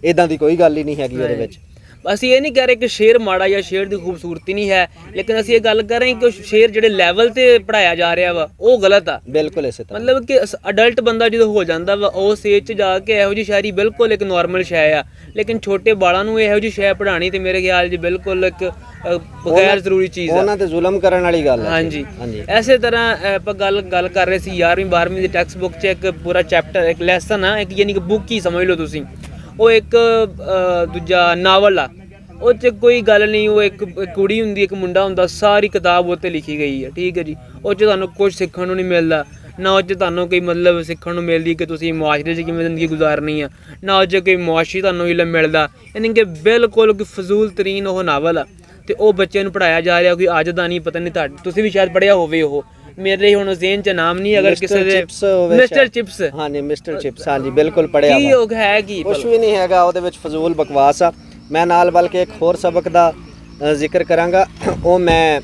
ਇਦਾਂ ਦੀ ਕੋਈ ਗੱਲ ਹੀ ਨਹੀਂ ਹੈਗੀ ਉਹਦੇ ਵਿੱਚ। ਅਸੀਂ ਇਹ ਨਹੀਂ ਕਹਿ ਰਹੇ ਕਿ ਸ਼ੇਰ ਮਾੜਾ ਜਾਂ ਸ਼ੇਰ ਦੀ ਖੂਬਸੂਰਤੀ ਨਹੀਂ ਹੈ, ਲੇਕਿਨ ਅਸੀਂ ਇਹ ਗੱਲ ਕਰ ਰਹੇ ਕਿ ਸ਼ੇਰ ਜਿਹੜੇ ਲੈਵਲ ਤੇ ਪੜਾਇਆ ਜਾ ਰਿਹਾ ਵਾ ਉਹ ਗਲਤ ਆ। ਬਿਲਕੁਲ ਇਸੇ ਤਰ੍ਹਾਂ, ਮਤਲਬ ਕਿ ਅਡਲਟ ਬੰਦਾ ਜਦੋਂ ਹੋ ਜਾਂਦਾ ਵਾ ਉਸ ਏਜ 'ਚ ਜਾ ਕੇ ਇਹੋ ਜਿਹੀ ਸ਼ਾਇਰੀ ਬਿਲਕੁਲ ਇੱਕ ਨੋਰਮਲ ਸ਼ੈ ਆ, ਲੇਕਿਨ ਛੋਟੇ ਬਾਲਾਂ ਨੂੰ ਇਹੋ ਜਿਹੀ ਸ਼ੈ ਪੜ੍ਹਾਉਣੀ ਤੇ ਮੇਰੇ ਖਿਆਲ 'ਚ ਬਿਲਕੁਲ ਇੱਕ ਬਗੈਰ ਜ਼ਰੂਰੀ ਚੀਜ਼ ਆ। ਉਹਨਾਂ ਤੇ ਜ਼ੁਲਮ ਕਰਨ ਵਾਲੀ ਗੱਲ ਹੈ। ਹਾਂਜੀ, ਐਸੇ ਤਰ੍ਹਾਂ ਆਪਾਂ ਗੱਲ ਕਰ ਰਹੇ ਸੀ 11ਵੀਂ 12ਵੀਂ ਦੀ ਟੈਕਸਟ ਬੁੱਕ 'ਚ ਇੱਕ ਪੂਰਾ ਚੈਪਟਰ, ਇੱਕ ਲੈਸਨ ਆ, ਇੱਕ ਯਾਨੀ ਕਿ ਬੁੱਕ ਹੀ ਸਮਝ ਲਓ ਤੁਸੀਂ, ਉਹ ਇੱਕ ਦੂਜਾ ਨਾਵਲ ਆ, ਉਹ 'ਚ ਕੋਈ ਗੱਲ ਨਹੀਂ, ਉਹ ਇੱਕ ਕੁੜੀ ਹੁੰਦੀ, ਇੱਕ ਮੁੰਡਾ ਹੁੰਦਾ, ਸਾਰੀ ਕਿਤਾਬ ਉਹ 'ਤੇ ਲਿਖੀ ਗਈ ਹੈ, ਠੀਕ ਹੈ ਜੀ। ਉਹ 'ਚ ਤੁਹਾਨੂੰ ਕੁਝ ਸਿੱਖਣ ਨੂੰ ਨਹੀਂ ਮਿਲਦਾ, ਨਾ ਉਹ 'ਚ ਤੁਹਾਨੂੰ ਕੋਈ ਮਤਲਬ ਸਿੱਖਣ ਨੂੰ ਮਿਲਦੀ ਕਿ ਤੁਸੀਂ ਮੁਆਸ਼ਰੇ 'ਚ ਕਿਵੇਂ ਜ਼ਿੰਦਗੀ ਗੁਜ਼ਾਰਨੀ ਆ, ਨਾ ਉਹ 'ਚ ਕੋਈ ਮੁਆਸ਼ੀ ਤੁਹਾਨੂੰ ਇਲਮ ਮਿਲਦਾ। ਯਾਨੀ ਕਿ ਬਿਲਕੁਲ ਕੋਈ ਫਜ਼ੂਲ ਤਰੀਨ ਉਹ ਨਾਵਲ ਆ ਤੇ ਉਹ ਬੱਚਿਆਂ ਨੂੰ ਪੜ੍ਹਾਇਆ ਜਾ ਰਿਹਾ। ਕੋਈ ਅੱਜ ਦਾ ਨਹੀਂ, ਪਤਾ ਨਹੀਂ ਤੁਹਾਡੇ ਤੁਸੀਂ ਵੀ ਸ਼ਾਇਦ ਪੜ੍ਹਿਆ ਹੋਵੇ ਉਹ, ਮੇਰੇ ਹੁਣ ਜ਼ੇਨ 'ਚ ਨਾਮ ਨਹੀਂ, ਅਗਰ ਕਿਸੇ ਦੇ ਮਿਸਟਰ ਚਿਪਸ। ਹਾਂਜੀ ਮਿਸਟਰ ਚਿਪਸ, ਹਾਂਜੀ ਬਿਲਕੁਲ ਪੜ੍ਹਿਆ। ਕੀ ਉਹ ਹੈ ਕੀ? ਕੁਛ ਵੀ ਨਹੀਂ ਹੈਗਾ ਉਹਦੇ ਵਿੱਚ, ਫਜ਼ੂਲ ਬਕਵਾਸ ਆ। ਮੈਂ ਨਾਲ ਬਲਕਿ ਇੱਕ ਹੋਰ ਸਬਕ ਦਾ ਜ਼ਿਕਰ ਕਰਾਂਗਾ। ਉਹ ਮੈਂ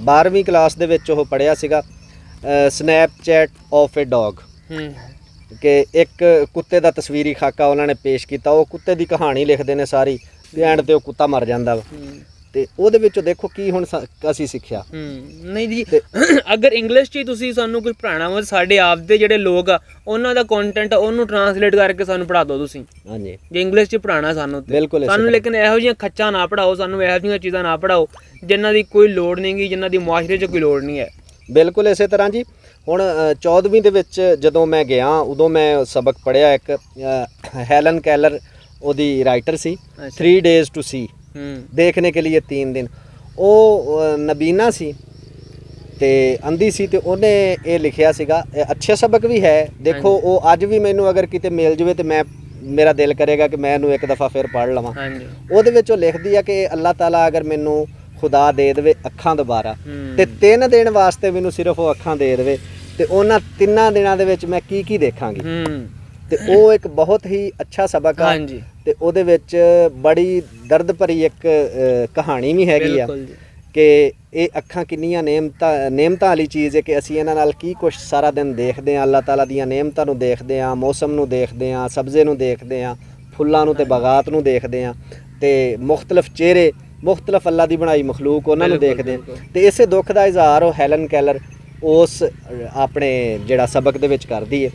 12ਵੀਂ ਕਲਾਸ ਦੇ ਵਿੱਚ ਉਹ ਪੜ੍ਹਿਆ ਸੀਗਾ, ਸਨੈਪਚੈਟ ਆਫ ਏ ਡੌਗ, ਕਿ ਇੱਕ ਕੁੱਤੇ ਦਾ ਤਸਵੀਰੀ ਖਾਕਾ ਉਹਨਾਂ ਨੇ ਪੇਸ਼ ਕੀਤਾ। ਉਹ ਕੁੱਤੇ ਦੀ ਕਹਾਣੀ ਲਿਖਦੇ ਨੇ ਸਾਰੀ, ਤੇ ਐਂਡ ਤੇ ਉਹ ਕੁੱਤਾ ਮਰ ਜਾਂਦਾ ਵਾ। ਤੇ ਉਹਦੇ ਵਿੱਚੋਂ ਦੇਖੋ ਕੀ ਹੁਣ ਅਸੀਂ ਸਿੱਖਿਆ। ਨਹੀਂ ਜੀ, ਅਗਰ ਇੰਗਲਿਸ਼ 'ਚ ਹੀ ਤੁਸੀਂ ਸਾਨੂੰ ਕੁਝ ਪੜ੍ਹਾਉਣਾ ਵਾ, ਸਾਡੇ ਆਪ ਦੇ ਜਿਹੜੇ ਲੋਕ ਆ ਉਹਨਾਂ ਦਾ ਕੰਟੈਂਟ ਉਹਨੂੰ ਟਰਾਂਸਲੇਟ ਕਰਕੇ ਸਾਨੂੰ ਪੜ੍ਹਾ ਦਿਓ ਤੁਸੀਂ। ਹਾਂਜੀ, ਜੇ ਇੰਗਲਿਸ਼ 'ਚ ਪੜ੍ਹਾਉਣਾ ਸਾਨੂੰ ਬਿਲਕੁਲ ਸਾਨੂੰ, ਲੇਕਿਨ ਇਹੋ ਜਿਹੀਆਂ ਖੱਚਾਂ ਨਾ ਪੜ੍ਹਾਓ ਸਾਨੂੰ, ਇਹੋ ਜਿਹੀਆਂ ਚੀਜ਼ਾਂ ਨਾ ਪੜ੍ਹਾਓ ਜਿਨ੍ਹਾਂ ਦੀ ਕੋਈ ਲੋੜ ਨਹੀਂ ਗੀ, ਜਿਨ੍ਹਾਂ ਦੀ ਮੁਆਸ਼ਰੇ 'ਚ ਕੋਈ ਲੋੜ ਨਹੀਂ ਹੈ। ਬਿਲਕੁਲ ਇਸੇ ਤਰ੍ਹਾਂ ਜੀ। ਹੁਣ 14ਵੀਂ ਦੇ ਵਿੱਚ ਜਦੋਂ ਮੈਂ ਗਿਆ, ਉਦੋਂ ਮੈਂ ਸਬਕ ਪੜ੍ਹਿਆ ਇੱਕ ਹੈਲਨ ਕੈਲਰ ਉਹਦੀ writer C, 3 days to see, ਦੇਖਣੇ ਕੇ ਲਈ 3 ਦਿਨ। ਉਹ ਨਬੀਨਾ ਸੀ ਤੇ ਅੰਧੀ ਸੀ, ਤੇ ਉਹਨੇ ਇਹ ਲਿਖਿਆ ਸੀਗਾ। ਅੱਛਾ ਸਬਕ ਵੀ ਹੈ, ਦੇਖੋ ਉਹ ਅੱਜ ਵੀ ਮੈਨੂੰ ਅਗਰ ਕਿਤੇ ਮਿਲ ਜਾਵੇ ਤੇ ਮੇਰਾ ਦਿਲ ਕਰੇਗਾ ਕਿ ਮੈਂ ਇਹਨੂੰ ਇੱਕ ਦਫਾ ਫਿਰ ਪੜ੍ਹ ਲਵਾਂ। ਉਹਦੇ ਵਿੱਚ ਉਹ ਲਿਖਦੀ ਆ ਕਿ ਅੱਲਾਹ ਤਾਲਾ ਅਗਰ ਮੈਨੂੰ ਖੁਦਾ ਦੇ ਦੇਵੇ ਅੱਖਾਂ ਦੁਬਾਰਾ, ਤੇ 3 ਦਿਨ ਵਾਸਤੇ ਮੈਨੂੰ ਸਿਰਫ ਉਹ ਅੱਖਾਂ ਦੇ ਦੇਵੇ, ਤੇ ਉਹਨਾਂ 3 ਦਿਨਾਂ ਦੇ ਵਿੱਚ ਮੈਂ ਕੀ ਦੇਖਾਂਗੀ। ਤੇ ਉਹ ਇੱਕ ਬਹੁਤ ਹੀ ਅੱਛਾ ਸਬਕ ਆ। ਤੇ ਉਹਦੇ ਵਿੱਚ ਬੜੀ ਦਰਦ ਭਰੀ ਇੱਕ ਕਹਾਣੀ ਵੀ ਹੈਗੀ ਆ ਕਿ ਇਹ ਅੱਖਾਂ ਕਿੰਨੀਆਂ ਨੇਮਤਾਂ ਵਾਲੀ ਚੀਜ਼ ਹੈ, ਕਿ ਅਸੀਂ ਇਹਨਾਂ ਨਾਲ ਕੀ ਕੁਛ ਸਾਰਾ ਦਿਨ ਦੇਖਦੇ ਹਾਂ। ਅੱਲਾਹ ਤਾਲਾ ਦੀਆਂ ਨੇਮਤਾਂ ਨੂੰ ਦੇਖਦੇ ਹਾਂ, ਮੌਸਮ ਨੂੰ ਦੇਖਦੇ ਹਾਂ, ਸਬਜ਼ੇ ਨੂੰ ਦੇਖਦੇ ਹਾਂ, ਫੁੱਲਾਂ ਨੂੰ ਤੇ ਬਾਗਾਤ ਨੂੰ ਦੇਖਦੇ ਹਾਂ, ਤੇ ਮੁਖਤਲਿਫ ਚਿਹਰੇ, ਮੁਖਤਲਿਫ ਅੱਲਾ ਦੀ ਬਣਾਈ ਮਖਲੂਕ, ਉਹਨਾਂ ਨੂੰ ਦੇਖਦੇ ਹਾਂ। ਤੇ ਇਸੇ ਦੁੱਖ ਦਾ ਇਜ਼ਹਾਰ ਉਹ ਹੈਲਨ ਕੈਲਰ ਉਸ ਆਪਣੇ ਜਿਹੜਾ ਸਬਕ ਦੇ ਵਿੱਚ ਕਰਦੀ ਹੈ।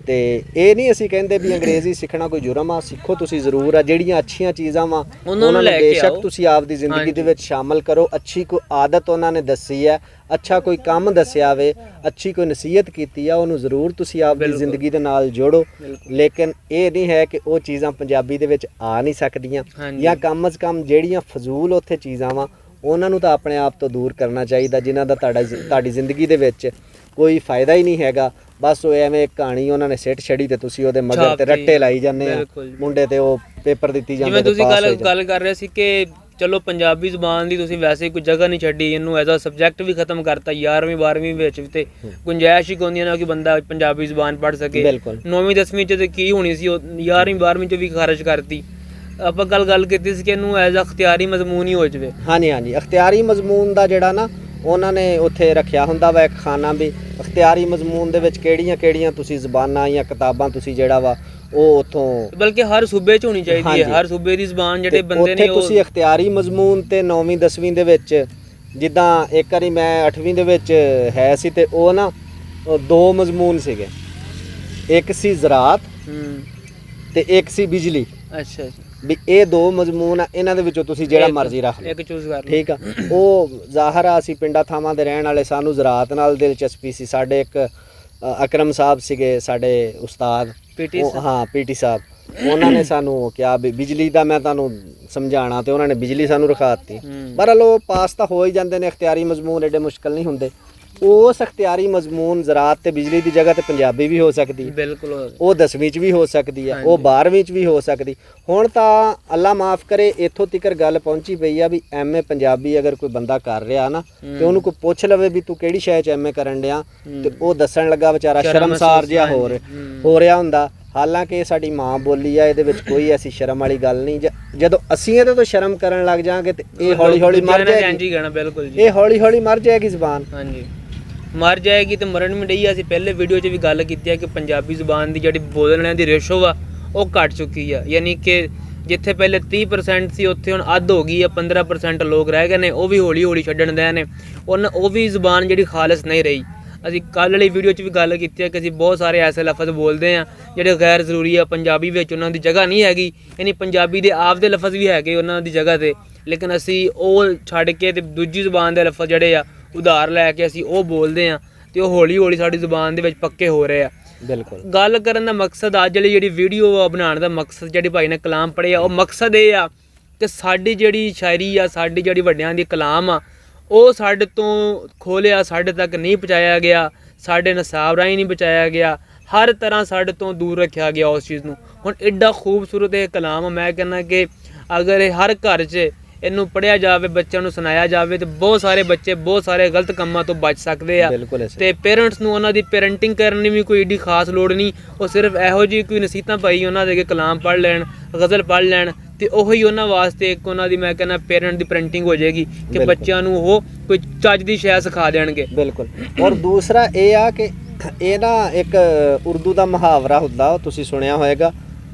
ਤੇ ਇਹ ਨਹੀਂ ਅਸੀਂ ਕਹਿੰਦੇ ਵੀ ਅੰਗਰੇਜ਼ੀ ਸਿੱਖਣਾ ਕੋਈ ਜੁਰਮ ਆ, ਸਿੱਖੋ ਤੁਸੀਂ ਜ਼ਰੂਰ ਆ। ਜਿਹੜੀਆਂ ਅੱਛੀਆਂ ਚੀਜ਼ਾਂ ਵਾ ਉਹਨਾਂ ਨੂੰ ਬੇਸ਼ੱਕ ਤੁਸੀਂ ਆਪਦੀ ਜ਼ਿੰਦਗੀ ਦੇ ਵਿੱਚ ਸ਼ਾਮਲ ਕਰੋ। ਅੱਛੀ ਕੋਈ ਆਦਤ ਉਹਨਾਂ ਨੇ ਦੱਸੀ ਹੈ, ਅੱਛਾ ਕੋਈ ਕੰਮ ਦੱਸਿਆ ਵੇ, ਅੱਛੀ ਕੋਈ ਨਸੀਹਤ ਕੀਤੀ ਆ, ਉਹਨੂੰ ਜ਼ਰੂਰ ਤੁਸੀਂ ਆਪਦੀ ਜ਼ਿੰਦਗੀ ਦੇ ਨਾਲ ਜੋੜੋ। ਲੇਕਿਨ ਇਹ ਨਹੀਂ ਹੈ ਕਿ ਉਹ ਚੀਜ਼ਾਂ ਪੰਜਾਬੀ ਦੇ ਵਿੱਚ ਆ ਨਹੀਂ ਸਕਦੀਆਂ, ਜਾਂ ਕਮ ਅਜ਼ ਕਮ ਜਿਹੜੀਆਂ ਫਜ਼ੂਲ ਉੱਥੇ ਚੀਜ਼ਾਂ ਵਾ ਉਹਨਾਂ ਨੂੰ ਤਾਂ ਆਪਣੇ ਆਪ ਤੋਂ ਦੂਰ ਕਰਨਾ ਚਾਹੀਦਾ, ਜਿਨ੍ਹਾਂ ਦਾ ਤੁਹਾਡੀ ਜ਼ਿੰਦਗੀ ਦੇ ਵਿੱਚ ਕੋਈ ਫਾਇਦਾ ਹੀ ਨਹੀਂ ਹੈਗਾ। ਬਸ ਉਹ ਐਵੇਂ ਇੱਕ ਕਹਾਣੀ ਉਹਨਾਂ ਨੇ ਸਿੱਟ ਛੜੀ ਤੇ ਤੁਸੀਂ ਉਹਦੇ ਮਗਰ ਤੇ ਰੱਟੇ ਲਾਈ ਜਾਂਦੇ ਆ ਮੁੰਡੇ, ਤੇ ਉਹ ਪੇਪਰ ਦਿੱਤੀ ਜਾਂਦੇ। ਜਿਵੇਂ ਤੁਸੀਂ ਗੱਲ ਕਰ ਰਹੇ ਸੀ ਕਿ ਚਲੋ ਪੰਜਾਬੀ ਜ਼ੁਬਾਨ ਦੀ ਤੁਸੀਂ ਵੈਸੇ ਕੋਈ ਜਗ੍ਹਾ ਨਹੀਂ ਛੱਡੀ, ਇਹਨੂੰ ਐਜ਼ ਅ ਸਬਜੈਕਟ ਵੀ ਖਤਮ ਕਰਤਾ 11ਵੀਂ 12ਵੀਂ ਵਿੱਚ, ਤੇ ਗੁੰਜਾਇਸ਼ ਹੀ ਕੋਈ ਨਹੀਂ ਨਾ ਕਿ ਬੰਦਾ ਪੰਜਾਬੀ ਜ਼ੁਬਾਨ ਪੜ੍ਹ ਸਕੇ। 9ਵੀਂ 10ਵੀਂ 'ਚ ਤੇ ਕੀ ਹੋਣੀ ਸੀ, ਉਹ 11ਵੀਂ 12ਵੀਂ 'ਚ ਵੀ ਖਾਰਜ ਕਰਤੀ। ਆਪਾਂ ਗੱਲ ਕੀਤੀ ਸੀ ਕਿ ਇਹਨੂੰ ਐਜ਼ ਅ ਅਖਤਿਆਰੀ ਮਜ਼ਮੂਨ ਹੀ ਹੋ ਜਾਵੇ। ਹਾਂਜੀ, ਅਖਤਿਆਰੀ ਮਜ਼ਮੂਨ ਦਾ ਜਿਹੜਾ ਨਾ ਉਹਨਾਂ ਨੇ ਉੱਥੇ ਰੱਖਿਆ ਹੁੰਦਾ ਵਾ ਇੱਕ ਖਾਨਾ ਵੀ, ਅਖਤਿਆਰੀ ਮਜ਼ਮੂਨ ਦੇ ਵਿੱਚ ਕਿਹੜੀਆਂ ਤੁਸੀਂ ਜ਼ਬਾਨਾਂ ਜਾਂ ਕਿਤਾਬਾਂ ਤੁਸੀਂ ਜਿਹੜਾ ਵਾ ਉਹ ਉੱਥੋਂ, ਬਲਕਿ ਹਰ ਸੂਬੇ 'ਚ ਹੋਣੀ ਚਾਹੀਦੀ ਹੈ, ਹਰ ਸੂਬੇ ਦੀ ਜ਼ਬਾਨ ਜਿਹੜੇ ਬੰਦੇ ਨੇ ਉਹ ਤੁਸੀਂ ਅਖਤਿਆਰੀ ਮਜ਼ਮੂਨ। ਤੇ 9ਵੀਂ 10ਵੀਂ ਦੇ ਵਿੱਚ ਜਿੱਦਾਂ ਇੱਕ ਵਾਰੀ ਮੈਂ 8ਵੀਂ ਦੇ ਵਿੱਚ ਹੈ ਸੀ, ਤੇ ਉਹ ਨਾ 2 ਮਜ਼ਮੂਨ ਸੀਗੇ, ਇੱਕ ਸੀ ਜ਼ਰਾਤ ਤੇ ਇੱਕ ਸੀ ਬਿਜਲੀ। ਅੱਛਾ ਵੀ ਇਹ 2 ਮਜ਼ਮੂਨ ਆ, ਇਹਨਾਂ ਦੇ ਵਿੱਚੋਂ ਤੁਸੀਂ ਜਿਹੜਾ ਮਰਜ਼ੀ ਰੱਖ ਲਓ, ਇੱਕ ਚੂਜ਼ ਕਰ ਲਓ, ਠੀਕ ਆ। ਉਹ ਜ਼ਾਹਰ ਆ ਅਸੀਂ ਪਿੰਡਾਂ ਥਾਵਾਂ ਦੇ ਰਹਿਣ ਵਾਲੇ, ਸਾਨੂੰ ਜ਼ਰਾਤ ਨਾਲ ਦਿਲਚਸਪੀ ਸੀ। ਸਾਡੇ ਇੱਕ ਅਕਰਮ ਸਾਹਿਬ ਸੀਗੇ ਸਾਡੇ ਉਸਤਾਦ, ਪੀਟੀ ਸਾਹਿਬ, ਉਹਨਾਂ ਨੇ ਸਾਨੂੰ ਕਿਹਾ ਵੀ ਬਿਜਲੀ ਦਾ ਮੈਂ ਤੁਹਾਨੂੰ ਸਮਝਾਉਣਾ, ਤੇ ਉਹਨਾਂ ਨੇ ਬਿਜਲੀ ਸਾਨੂੰ ਰਖਾ ਦਿੱਤੀ। ਪਰ ਲੋ ਪਾਸ ਤਾਂ ਹੋ ਹੀ ਜਾਂਦੇ ਨੇ, ਅਖਤਿਆਰੀ ਮਜ਼ਮੂਨ ਐਡੇ ਮੁਸ਼ਕਲ ਨਹੀਂ ਹੁੰਦੇ। ਉਸ ਅਖਤਿਆਰੀ ਮਜ਼ਮੂਨ ਜ਼ਰਾਤ ਤੇ ਬਿਜਲੀ ਦੀ ਜਗ੍ਹਾ ਤੇ ਪੰਜਾਬੀ ਵੀ ਹੋ ਸਕਦੀ, ਬਿਲਕੁਲ ਉਹ 10ਵੀਂ 'ਚ ਵੀ ਹੋ ਸਕਦੀ ਆ, ਉਹ 12ਵੀਂ 'ਚ ਵੀ ਹੋ ਸਕਦੀ। ਹੁਣ ਤਾਂ ਅੱਲਾ ਮਾਫ ਕਰੇ ਇੱਥੋਂ ਤੀਕਰ ਗੱਲ ਪਹੁੰਚੀ ਪਈ ਆ ਵੀ ਐਮਏ ਪੰਜਾਬੀ ਅਗਰ ਕੋਈ ਬੰਦਾ ਕਰ ਰਿਹਾ ਨਾ, ਤੇ ਉਹਨੂੰ ਕੋਈ ਪੁੱਛ ਲਵੇ ਵੀ ਤੂੰ ਕਿਹੜੀ ਸ਼ੈ 'ਚ ਐਮਏ ਕਰਨ ਡਿਆ, ਤੇ ਉਹ ਦੱਸਣ ਲੱਗਾ ਵਿਚਾਰਾ ਸ਼ਰਮਸਾਰ ਜਿਹਾ ਹੋ ਰਿਹਾ ਹੁੰਦਾ। ਹਾਲਾਂਕਿ ਇਹ ਸਾਡੀ ਮਾਂ ਬੋਲੀ ਆ, ਇਹਦੇ ਵਿੱਚ ਕੋਈ ਐਸੀ ਸ਼ਰਮ ਵਾਲੀ ਗੱਲ ਨਹੀਂ। ਜਦੋਂ ਅਸੀਂ ਇਹਦੇ ਤੋਂ ਸ਼ਰਮ ਕਰਨ ਲੱਗ ਜਾਾਂਗੇ ਤੇ ਇਹ ਹੌਲੀ ਹੌਲੀ ਮਰ ਜਾਏਗੀ। ਇਹ ਹੌਲੀ ਹੌਲੀ ਮਰ ਜਾਏਗੀ ਜ਼ਬਾਨ, ਮਰ ਜਾਏਗੀ ਤੇ ਮਰਨ ਵੀ ਡਈ ਆ। ਅਸੀਂ ਪਹਿਲੇ ਵੀਡੀਓ 'ਚ ਵੀ ਗੱਲ ਕੀਤੀ ਹੈ ਕਿ ਪੰਜਾਬੀ ਜ਼ੁਬਾਨ ਦੀ ਜਿਹੜੀ ਬੋਲਣ ਵਾਲਿਆਂ ਦੀ ਰੇਸ਼ੋ ਆ ਉਹ ਘਟ ਚੁੱਕੀ ਆ, ਯਾਨੀ ਕਿ ਜਿੱਥੇ ਪਹਿਲੇ 30% ਸੀ ਉੱਥੇ ਹੁਣ ਅੱਧ ਹੋ ਗਈ ਆ, 15% ਲੋਕ ਰਹਿ ਗਏ ਨੇ, ਉਹ ਵੀ ਹੌਲੀ ਹੌਲੀ ਛੱਡਣ ਦੇ ਨੇ। ਉਹ ਵੀ ਜ਼ੁਬਾਨ ਜਿਹੜੀ ਖਾਲਸ ਨਹੀਂ ਰਹੀ। ਅਸੀਂ ਕੱਲ੍ਹ ਵਾਲੀ ਵੀਡੀਓ 'ਚ ਵੀ ਗੱਲ ਕੀਤੀ ਹੈ ਕਿ ਅਸੀਂ ਬਹੁਤ ਸਾਰੇ ਐਸੇ ਲਫ਼ਜ਼ ਬੋਲਦੇ ਹਾਂ ਜਿਹੜੇ ਗੈਰ ਜ਼ਰੂਰੀ ਆ, ਪੰਜਾਬੀ ਵਿੱਚ ਉਹਨਾਂ ਦੀ ਜਗ੍ਹਾ ਨਹੀਂ ਹੈਗੀ, ਯਾਨੀ ਪੰਜਾਬੀ ਦੇ ਆਪ ਦੇ ਲਫ਼ਜ਼ ਵੀ ਹੈਗੇ ਉਹਨਾਂ ਦੀ ਜਗ੍ਹਾ 'ਤੇ, ਲੇਕਿਨ ਅਸੀਂ ਉਹ ਛੱਡ ਕੇ ਤੇ ਦੂਜੀ ਜ਼ੁਬਾਨ ਦੇ ਲਫ਼ਜ਼ ਜਿਹੜੇ ਆ ਉਧਾਰ ਲੈ ਕੇ ਅਸੀਂ ਉਹ ਬੋਲਦੇ ਹਾਂ, ਤੇ ਉਹ ਹੌਲੀ ਹੌਲੀ ਸਾਡੀ ਜ਼ੁਬਾਨ ਦੇ ਵਿੱਚ ਪੱਕੇ ਹੋ ਰਹੇ ਆ। ਬਿਲਕੁਲ ਗੱਲ ਕਰਨ ਦਾ ਮਕਸਦ, ਅੱਜ ਵਾਲੀ ਜਿਹੜੀ ਵੀਡੀਓ ਬਣਾਉਣ ਦਾ ਮਕਸਦ, ਜਿਹੜੀ ਭਾਈ ਨੇ ਕਲਾਮ ਪੜ੍ਹਿਆ, ਉਹ ਮਕਸਦ ਇਹ ਆ ਕਿ ਸਾਡੀ ਜਿਹੜੀ ਸ਼ਾਇਰੀ ਆ, ਸਾਡੀ ਜਿਹੜੀ ਵੱਡਿਆਂ ਦੀ ਕਲਾਮ ਆ, ਉਹ ਸਾਡੇ ਤੋਂ ਖੋਲਿਆ, ਸਾਡੇ ਤੱਕ ਨਹੀਂ ਪਹੁੰਚਾਇਆ ਗਿਆ, ਸਾਡੇ ਨਿਸਾਬ ਰਾਹੀਂ ਨਹੀਂ ਬਚਾਇਆ ਗਿਆ, ਹਰ ਤਰ੍ਹਾਂ ਸਾਡੇ ਤੋਂ ਦੂਰ ਰੱਖਿਆ ਗਿਆ ਉਸ ਚੀਜ਼ ਨੂੰ। ਹੁਣ ਐਡਾ ਖੂਬਸੂਰਤ ਇਹ ਕਲਾਮ ਆ, ਮੈਂ ਕਹਿੰਦਾ ਕਿ ਅਗਰ ਇਹ ਹਰ ਘਰ 'ਚ ਇਹਨੂੰ ਪੜ੍ਹਿਆ ਜਾਵੇ, ਬੱਚਿਆਂ ਨੂੰ ਸੁਣਾਇਆ ਜਾਵੇ, ਤੇ ਬਹੁਤ ਸਾਰੇ ਬੱਚੇ ਬਹੁਤ ਸਾਰੇ ਗਲਤ ਕੰਮਾਂ ਤੋਂ ਬਚ ਸਕਦੇ ਆ। ਬਿਲਕੁਲ ਤੇ ਪੇਰੈਂਟਸ ਨੂੰ ਉਹਨਾਂ ਦੀ ਪੈਰੈਂਟਿੰਗ ਕਰਨ ਦੀ ਵੀ ਕੋਈ ਏਡੀ ਖਾਸ ਲੋੜ ਨਹੀਂ, ਉਹ ਸਿਰਫ ਇਹੋ ਜਿਹੀ ਕੋਈ ਨਸੀਹਤਾਂ ਪਾਈ ਉਹਨਾਂ ਦੇ ਅੱਗੇ ਕਲਾਮ ਪੜ੍ਹ ਲੈਣ, ਗਜ਼ਲ ਪੜ੍ਹ ਲੈਣ, ਤੇ ਉਹੀ ਉਹਨਾਂ ਵਾਸਤੇ ਇੱਕ ਉਹਨਾਂ ਦੀ ਮੈਂ ਕਹਿੰਦਾ ਪੇਰੈਂਟ ਦੀ ਪੈਰੈਂਟਿੰਗ ਹੋ ਜਾਏਗੀ ਕਿ ਬੱਚਿਆਂ ਨੂੰ ਉਹ ਕੋਈ ਚੱਜ ਦੀ ਸ਼ੈ ਸਿਖਾ ਦੇਣਗੇ। ਬਿਲਕੁਲ। ਔਰ ਦੂਸਰਾ ਇਹ ਆ ਕਿ ਇਹ ਨਾ ਇੱਕ ਉਰਦੂ ਦਾ ਮੁਹਾਵਰਾ ਹੁੰਦਾ, ਤੁਸੀਂ ਸੁਣਿਆ ਹੋਏਗਾ,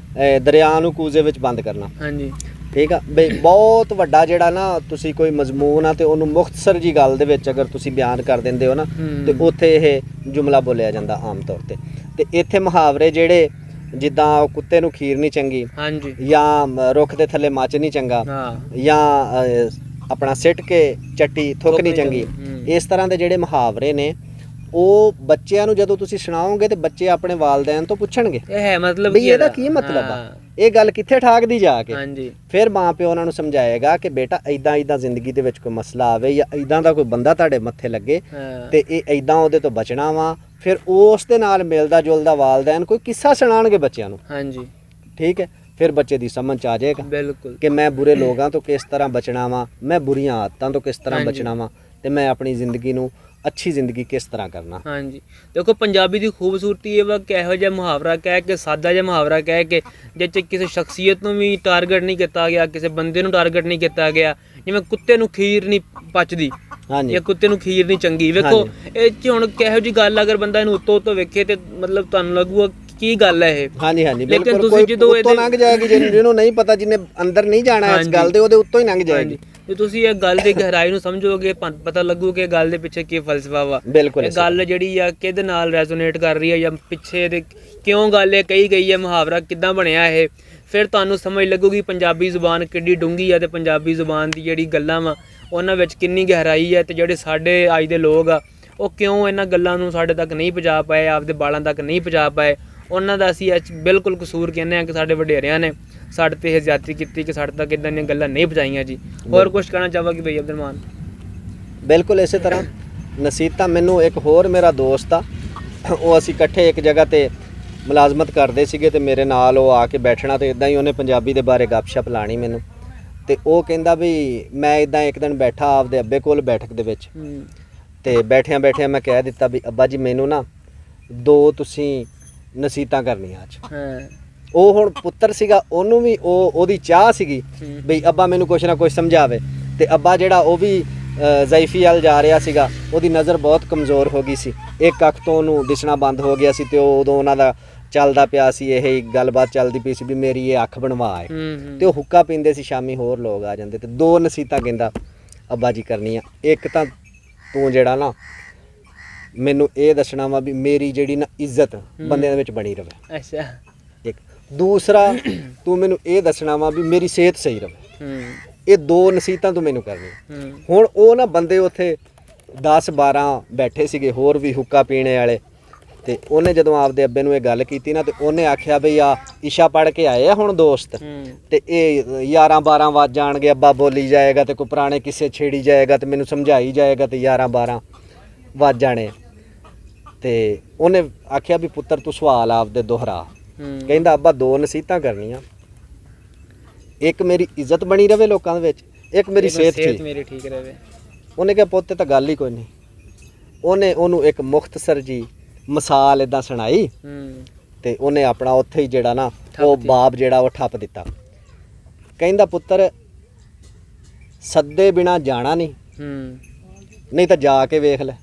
ਦਰਿਆ ਨੂੰ ਕੂਜ਼ੇ ਵਿੱਚ ਬੰਦ ਕਰਨਾ। ਹਾਂਜੀ, ਠੀਕ ਆ ਬਈ, ਬਹੁਤ ਵੱਡਾ ਜਿਹੜਾ ਨਾ ਤੁਸੀਂ ਕੋਈ ਮਜ਼ਮੂਨ ਆ ਤੇ ਉਹਨੂੰ ਮੁਖਤਸਰ ਜੀ ਗੱਲ ਦੇ ਵਿੱਚ ਅਗਰ ਤੁਸੀਂ ਬਿਆਨ ਕਰ ਦਿੰਦੇ ਹੋ ਨਾ, ਤੇ ਉੱਥੇ ਇਹ ਜੁਮਲਾ ਬੋਲਿਆ ਜਾਂਦਾ ਆਮ ਤੌਰ ਤੇ ਇੱਥੇ ਮੁਹਾਵਰੇ ਜਿਹੜੇ ਜਿੱਦਾਂ ਕੁੱਤੇ ਨੂੰ ਖੀਰ ਨਹੀਂ ਚੰਗੀ, ਹਾਂਜੀ, ਜਾਂ ਰੁੱਖ ਦੇ ਥੱਲੇ ਮੱਚ ਨਹੀਂ ਚੰਗਾ, ਜਾਂ ਆਪਣਾ ਸਿੱਟ ਕੇ ਚੱਟੀ ਥੁੱਕ ਨਹੀਂ ਚੰਗੀ, ਇਸ ਤਰ੍ਹਾਂ ਦੇ ਜਿਹੜੇ ਮੁਹਾਵਰੇ ਨੇ ਉਹ ਬੱਚਿਆਂ ਨੂੰ ਜਦੋਂ ਤੁਸੀਂ ਸੁਣਾਓਗੇ ਤੇ ਬੱਚੇ ਆਪਣੇ ਵਾਲਿਦੈਨ ਤੋਂ ਪੁੱਛਣਗੇ ਇਹ ਹੈ ਮਤਲਬ ਵੀ ਇਹਦਾ ਕੀ ਮਤਲਬ ਆ, ਇਹ ਗੱਲ ਕਿੱਥੇ ਠਾਕਦੀ ਜਾ ਕੇ। ਹਾਂਜੀ, ਫਿਰ ਮਾਂ ਪਿਓ ਉਹਨਾਂ ਨੂੰ ਸਮਝਾਏਗਾ ਕਿ ਬੇਟਾ ਇਦਾਂ ਜ਼ਿੰਦਗੀ ਦੇ ਵਿੱਚ ਕੋਈ ਮਸਲਾ ਆਵੇ ਜਾਂ ਇਦਾਂ ਦਾ ਕੋਈ ਬੰਦਾ ਤੁਹਾਡੇ ਮੱਥੇ ਲੱਗੇ ਤੇ ਇਹ ਇਦਾਂ ਉਹਦੇ ਤੋਂ ਬਚਣਾ ਵਾ। ਫਿਰ ਉਸ ਦੇ ਨਾਲ ਮਿਲਦਾ ਜੁਲਦਾ ਵਾਲਿਦੈਨ ਕੋਈ ਕਿੱਸਾ ਸੁਣਾਉਣਗੇ ਬੱਚਿਆਂ ਨੂੰ। ਹਾਂਜੀ, ਠੀਕ ਹੈ, ਫਿਰ ਬੱਚੇ ਦੀ ਸਮਝ 'ਚ ਆ ਜਾਏਗਾ ਬਿਲਕੁਲ ਕਿ ਮੈਂ ਬੁਰੇ ਲੋਕਾਂ ਤੋਂ ਕਿਸ ਤਰ੍ਹਾਂ ਬਚਣਾ ਵਾ, ਮੈਂ ਬੁਰੀਆਂ ਆਦਤਾਂ ਤੋਂ ਕਿਸ ਤਰ੍ਹਾਂ ਬਚਣਾ ਵਾ, ਤੇ ਮੈਂ ਆਪਣੀ ਜ਼ਿੰਦਗੀ ਨੂੰ ਅੱਛੀ ਜ਼ਿੰਦਗੀ ਕਿਸ ਤਰ੍ਹਾਂ ਕਰਨਾ। ਹਾਂਜੀ, ਦੇਖੋ ਪੰਜਾਬੀ ਦੀ ਖੂਬਸੂਰਤੀ ਇਹ ਵਾ ਕਿ ਇਹੋ ਜਿਹਾ ਮੁਹਾਵਰਾ ਕਹਿ ਕੇ, ਸਾਦਾ ਜਿਹਾ ਮੁਹਾਵਰਾ ਕਹਿ ਕੇ, ਜਿਹ 'ਚ ਕਿਸੇ ਸ਼ਖਸੀਅਤ ਨੂੰ ਵੀ ਟਾਰਗੇਟ ਨਹੀਂ ਕੀਤਾ ਗਿਆ, ਕਿਸੇ ਬੰਦੇ ਨੂੰ ਟਾਰਗੇਟ ਨਹੀਂ ਕੀਤਾ ਗਿਆ। ਜਿਵੇਂ ਕੁੱਤੇ ਨੂੰ ਖੀਰ ਨਹੀਂ ਪਚਦੀ, ਹਾਂਜੀ, ਜਾਂ ਕੁੱਤੇ ਨੂੰ ਖੀਰ ਨਹੀਂ ਚੰਗੀ। ਵੇਖੋ ਇਹ 'ਚ ਹੁਣ ਕਿਹੋ ਜਿਹੀ ਗੱਲ, ਅਗਰ ਬੰਦਾ ਇਹਨੂੰ ਉੱਤੋਂ ਵੇਖੇ ਤੇ ਮਤਲਬ ਤੁਹਾਨੂੰ ਲੱਗੂਗਾ ਕੀ ਗੱਲ ਹੈ ਇਹ। ਹਾਂਜੀ ਹਾਂਜੀ, ਲੇਕਿਨ ਬਿਲਕੁਲ। ਤੁਸੀਂ ਜਦੋਂ ਉੱਤੋਂ ਲੰਘ ਜਾਏਗੀ, ਜਿਹਨੂੰ ਨਹੀਂ ਪਤਾ, ਜਿਹਨੇ ਅੰਦਰ ਨਹੀਂ ਜਾਣਾ ਇਸ ਗੱਲ ਦੇ, ਉਹਦੇ ਉੱਤੋਂ ਹੀ ਲੰਘ ਜਾਏਗੀ। ਜੇ ਤੁਸੀਂ ਇਹ ਗੱਲ ਦੀ ਗਹਿਰਾਈ ਨੂੰ ਸਮਝੋਗੇ, ਪਤਾ ਲੱਗੂ ਕਿ ਗੱਲ ਦੇ ਪਿੱਛੇ ਕੀ ਫਲਸਫਾ ਵਾ। ਬਿਲਕੁਲ, ਇਹ ਗੱਲ ਜਿਹੜੀ ਆ ਕਿਹਦੇ ਨਾਲ ਰੈਜ਼ੋਨੇਟ ਕਰ ਰਹੀ ਹੈ, ਜਾਂ ਪਿੱਛੇ ਦੇ ਕਿਉਂ ਗੱਲ ਇਹ ਕਹੀ ਗਈ ਹੈ, ਮੁਹਾਵਰਾ ਕਿੱਦਾਂ ਬਣਿਆ ਇਹ, ਫਿਰ ਤੁਹਾਨੂੰ ਸਮਝ ਲੱਗੂਗੀ ਪੰਜਾਬੀ ਜ਼ੁਬਾਨ ਕਿੱਡੀ ਡੂੰਘੀ ਆ, ਤੇ ਪੰਜਾਬੀ ਜ਼ੁਬਾਨ ਦੀ ਜਿਹੜੀ ਗੱਲਾਂ ਵਾ ਉਹਨਾਂ ਵਿੱਚ ਕਿੰਨੀ ਗਹਿਰਾਈ ਹੈ, ਤੇ ਜਿਹੜੇ ਸਾਡੇ ਅੱਜ ਦੇ ਲੋਕ ਆ ਉਹ ਕਿਉਂ ਇਹਨਾਂ ਗੱਲਾਂ ਨੂੰ ਸਾਡੇ ਤੱਕ ਨਹੀਂ ਪਹੁੰਚਾ ਪਾਏ, ਆਪਦੇ ਬਾਲਾਂ ਤੱਕ ਨਹੀਂ ਪਹੁੰਚਾ ਪਾਏ। ਉਹਨਾਂ ਦਾ ਅਸੀਂ ਅੱਜ ਬਿਲਕੁਲ ਕਸੂਰ ਕਹਿੰਦੇ ਹਾਂ ਕਿ ਸਾਡੇ ਵਡੇਰਿਆਂ ਨੇ ਸਾਡੇ ਤੇ ਇਹ ਜ਼ਿਆਦਤੀ ਕੀਤੀ ਕਿ ਸਾਡੇ ਤੱਕ ਇੱਦਾਂ ਦੀਆਂ ਗੱਲਾਂ ਨਹੀਂ ਪਹੁੰਚਾਈਆਂ ਜੀ। ਹੋਰ ਕੁਝ ਕਹਿਣਾ ਚਾਹਾਂਗੇ ਬਈ ਅਬਦੁਲਰਹਿਮਾਨ? ਬਿਲਕੁਲ ਇਸੇ ਤਰ੍ਹਾਂ ਨਸੀਹਤਾਂ ਮੈਨੂੰ ਇੱਕ ਹੋਰ ਮੇਰਾ ਦੋਸਤ ਆ, ਉਹ ਅਸੀਂ ਇਕੱਠੇ ਇੱਕ ਜਗ੍ਹਾ ਤੇ ਮੁਲਾਜ਼ਮਤ ਕਰਦੇ ਸੀਗੇ, ਤੇ ਮੇਰੇ ਨਾਲ ਉਹ ਆ ਕੇ ਬੈਠਣਾ, ਤੇ ਇਦਾਂ ਹੀ ਉਹਨੇ ਪੰਜਾਬੀ ਦੇ ਬਾਰੇ ਗੱਪਸ਼ਪ ਲਾਣੀ ਮੈਨੂੰ। ਤੇ ਉਹ ਕਹਿੰਦਾ ਵੀ ਮੈਂ ਇਦਾਂ ਇੱਕ ਦਿਨ ਬੈਠਾ ਆਪਦੇ ਅੱਬੇ ਕੋਲ ਬੈਠਕ ਦੇ ਵਿੱਚ, ਤੇ ਬੈਠਿਆਂ ਮੈਂ ਕਹਿ ਦਿੱਤਾ ਵੀ ਅੱਬਾ ਜੀ ਮੈਨੂੰ ਨਾ 2 ਤੁਸੀਂ ਨਸੀਹਤਾਂ ਕਰਨੀਆਂ ਅੱਜ। ਉਹ ਹੁਣ ਪੁੱਤਰ ਸੀਗਾ, ਉਹਨੂੰ ਵੀ ਉਹਦੀ ਚਾਹ ਸੀਗੀ ਬਈ ਅੱਬਾ ਮੈਨੂੰ ਕੁਛ ਨਾ ਕੁਛ ਸਮਝਾਵੇ। ਤੇ ਅੱਬਾ ਜਿਹੜਾ ਉਹ ਵੀ ਜ਼ਾਈਫੀ ਵੱਲ ਜਾ ਰਿਹਾ ਸੀਗਾ, ਉਹਦੀ ਨਜ਼ਰ ਬਹੁਤ ਕਮਜ਼ੋਰ ਹੋ ਗਈ ਸੀ, ਇੱਕ ਅੱਖ ਤੋਂ ਉਹਨੂੰ ਦਿਸਣਾ ਬੰਦ ਹੋ ਗਿਆ ਸੀ, ਤੇ ਉਹ ਉਦੋਂ ਉਹਨਾਂ ਦਾ ਚੱਲਦਾ ਪਿਆ ਸੀ, ਇਹ ਗੱਲਬਾਤ ਚੱਲਦੀ ਪਈ ਸੀ ਵੀ ਮੇਰੀ ਇਹ ਅੱਖ ਬਣਵਾ ਹੈ। ਤੇ ਉਹ ਹੁੱਕਾ ਪੀਂਦੇ ਸੀ, ਸ਼ਾਮੀ ਹੋਰ ਲੋਕ ਆ ਜਾਂਦੇ, ਤੇ 2 ਨਸੀਹਤਾਂ ਕਹਿੰਦਾ ਅੱਬਾ ਜੀ ਕਰਨੀਆਂ। ਇੱਕ ਤਾਂ ਤੂੰ ਜਿਹੜਾ ਨਾ ਮੈਨੂੰ ਇਹ ਦੱਸਣਾ ਵਾ ਵੀ ਮੇਰੀ ਜਿਹੜੀ ਨਾ ਇੱਜ਼ਤ ਬੰਦਿਆਂ ਦੇ ਵਿੱਚ ਬਣੀ ਰਵੇ। ਅੱਛਾ। ਇੱਕ ਦੂਸਰਾ ਤੂੰ ਮੈਨੂੰ ਇਹ ਦੱਸਣਾ ਵਾ ਵੀ ਮੇਰੀ ਸਿਹਤ ਸਹੀ ਰਵੇ। ਇਹ 2 ਨਸੀਹਤਾਂ ਤੂੰ ਮੈਨੂੰ ਕਰਨੀ। ਹੁਣ ਉਹ ਨਾ ਬੰਦੇ ਉੱਥੇ 10-12 ਬੈਠੇ ਸੀਗੇ, ਹੋਰ ਵੀ ਹੁੱਕਾ ਪੀਣੇ ਵਾਲੇ, ਤੇ ਉਹਨੇ ਜਦੋਂ ਆਪਦੇ ਅੱਬੇ ਨੂੰ ਇਹ ਗੱਲ ਕੀਤੀ ਨਾ, ਤੇ ਉਹਨੇ ਆਖਿਆ ਬਈ ਆ ਇਸ਼ਾ ਪੜ੍ਹ ਕੇ ਆਏ ਆ ਹੁਣ ਦੋਸਤ, ਤੇ ਇਹ 11-12 ਵੱਜ ਜਾਣਗੇ, ਅੱਬਾ ਬੋਲੀ ਜਾਏਗਾ ਤੇ ਕੋਈ ਪੁਰਾਣੇ ਕਿੱਸੇ ਛੇੜੀ ਜਾਏਗਾ ਤੇ ਮੈਨੂੰ ਸਮਝਾਈ ਜਾਏਗਾ, ਤੇ 11-12 ਵੱਜ ਜਾਣੇ। ਤੇ ਉਹਨੇ ਆਖਿਆ ਵੀ ਪੁੱਤਰ ਤੂੰ ਸਵਾਲ ਆਪਦੇ ਦੁਹਰਾ। ਕਹਿੰਦਾ ਅੱਬਾ 2 ਨਸੀਹਤਾਂ ਕਰਨੀਆਂ, ਇੱਕ ਮੇਰੀ ਇੱਜ਼ਤ ਬਣੀ ਰਵੇ ਲੋਕਾਂ ਦੇ ਵਿੱਚ, ਇੱਕ ਮੇਰੀ ਸਿਹਤ ਮੇਰੀ ਠੀਕ ਰਵੇ। ਉਹਨੇ ਕਿਹਾ ਪੁੱਤ ਤਾਂ ਗੱਲ ਹੀ ਕੋਈ ਨਹੀਂ। ਉਹਨੇ ਉਹਨੂੰ ਇੱਕ ਮੁਖਤਸਰ ਜੀ ਮਿਸਾਲ ਇਦਾਂ ਸੁਣਾਈ, ਤੇ ਉਹਨੇ ਆਪਣਾ ਉੱਥੇ ਹੀ ਜਿਹੜਾ ਨਾ ਉਹ ਬਾਬ ਜਿਹੜਾ ਉਹ ਠੱਪ ਦਿੱਤਾ। ਕਹਿੰਦਾ ਪੁੱਤਰ ਸੱਦੇ ਬਿਨਾ ਜਾਣਾ ਨਹੀਂ, ਨਹੀਂ ਤਾਂ ਜਾ ਕੇ ਵੇਖ ਲੈ,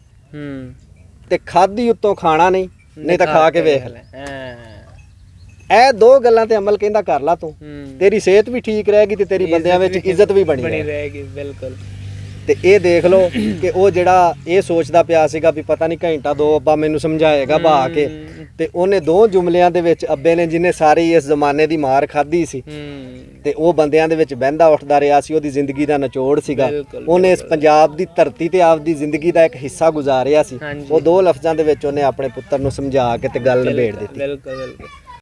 ਤੇ ਖਾਦੀ ਉੱਤੋਂ ਖਾਣਾ ਨਹੀਂ ਤਾਂ ਖਾ ਕੇ ਵੇਖ ਲੈ। ਇਹ 2 ਗੱਲਾਂ ਤੇ ਅਮਲ ਕਹਿੰਦਾ ਕਰ ਲਾ ਤੂੰ, ਤੇਰੀ ਸਿਹਤ ਵੀ ਠੀਕ ਰਹੇਗੀ ਤੇ ਤੇਰੀ ਬੰਦਿਆਂ ਵਿੱਚ ਇੱਜ਼ਤ ਵੀ ਬਣੀ ਰਹੇਗੀ। ਬਿਲਕੁਲ। ਤੇ ਇਹ ਦੇਖ ਲਓ ਕਿ ਉਹ ਜਿਹੜਾ ਇਹ ਸੋਚਦਾ ਪਿਆ ਸੀਗਾ ਵੀ ਪਤਾ ਨਹੀਂ ਘੰਟਾ 2 ਅੱਬਾ ਮੈਨੂੰ ਸਮਝਾਏਗਾ ਬਾ ਕੇ, ਤੇ ਉਹਨੇ 2 ਜੁਮਲਿਆਂ ਦੇ ਵਿੱਚ ਅੱਬੇ ਨੇ ਜਿਹਨੇ ਸਾਰੀ ਇਸ ਜ਼ਮਾਨੇ ਦੀ ਮਾਰ ਖਾਧੀ ਸੀ, ਤੇ ਉਹ ਬੰਦਿਆਂ ਦੇ ਵਿੱਚ ਬਹਿੰਦਾ ਉੱਠਦਾ ਰਿਹਾ ਸੀ, ਉਹਦੀ ਜ਼ਿੰਦਗੀ ਦਾ ਨਿਚੋੜ ਸੀਗਾ। ਉਹਨੇ ਇਸ ਪੰਜਾਬ ਦੀ ਧਰਤੀ ਤੇ ਆਪਦੀ ਜ਼ਿੰਦਗੀ ਦਾ ਇੱਕ ਹਿੱਸਾ ਗੁਜ਼ਾਰਿਆ ਸੀ, ਉਹ 2 ਲਫ਼ਜ਼ਾਂ ਦੇ ਵਿੱਚ ਉਹਨੇ ਆਪਣੇ ਪੁੱਤਰ ਨੂੰ ਸਮਝਾ ਕੇ ਤੇ ਗੱਲ ਨਿਬੇੜ ਦਿੱਤੀ। ਬਿਲਕੁਲ।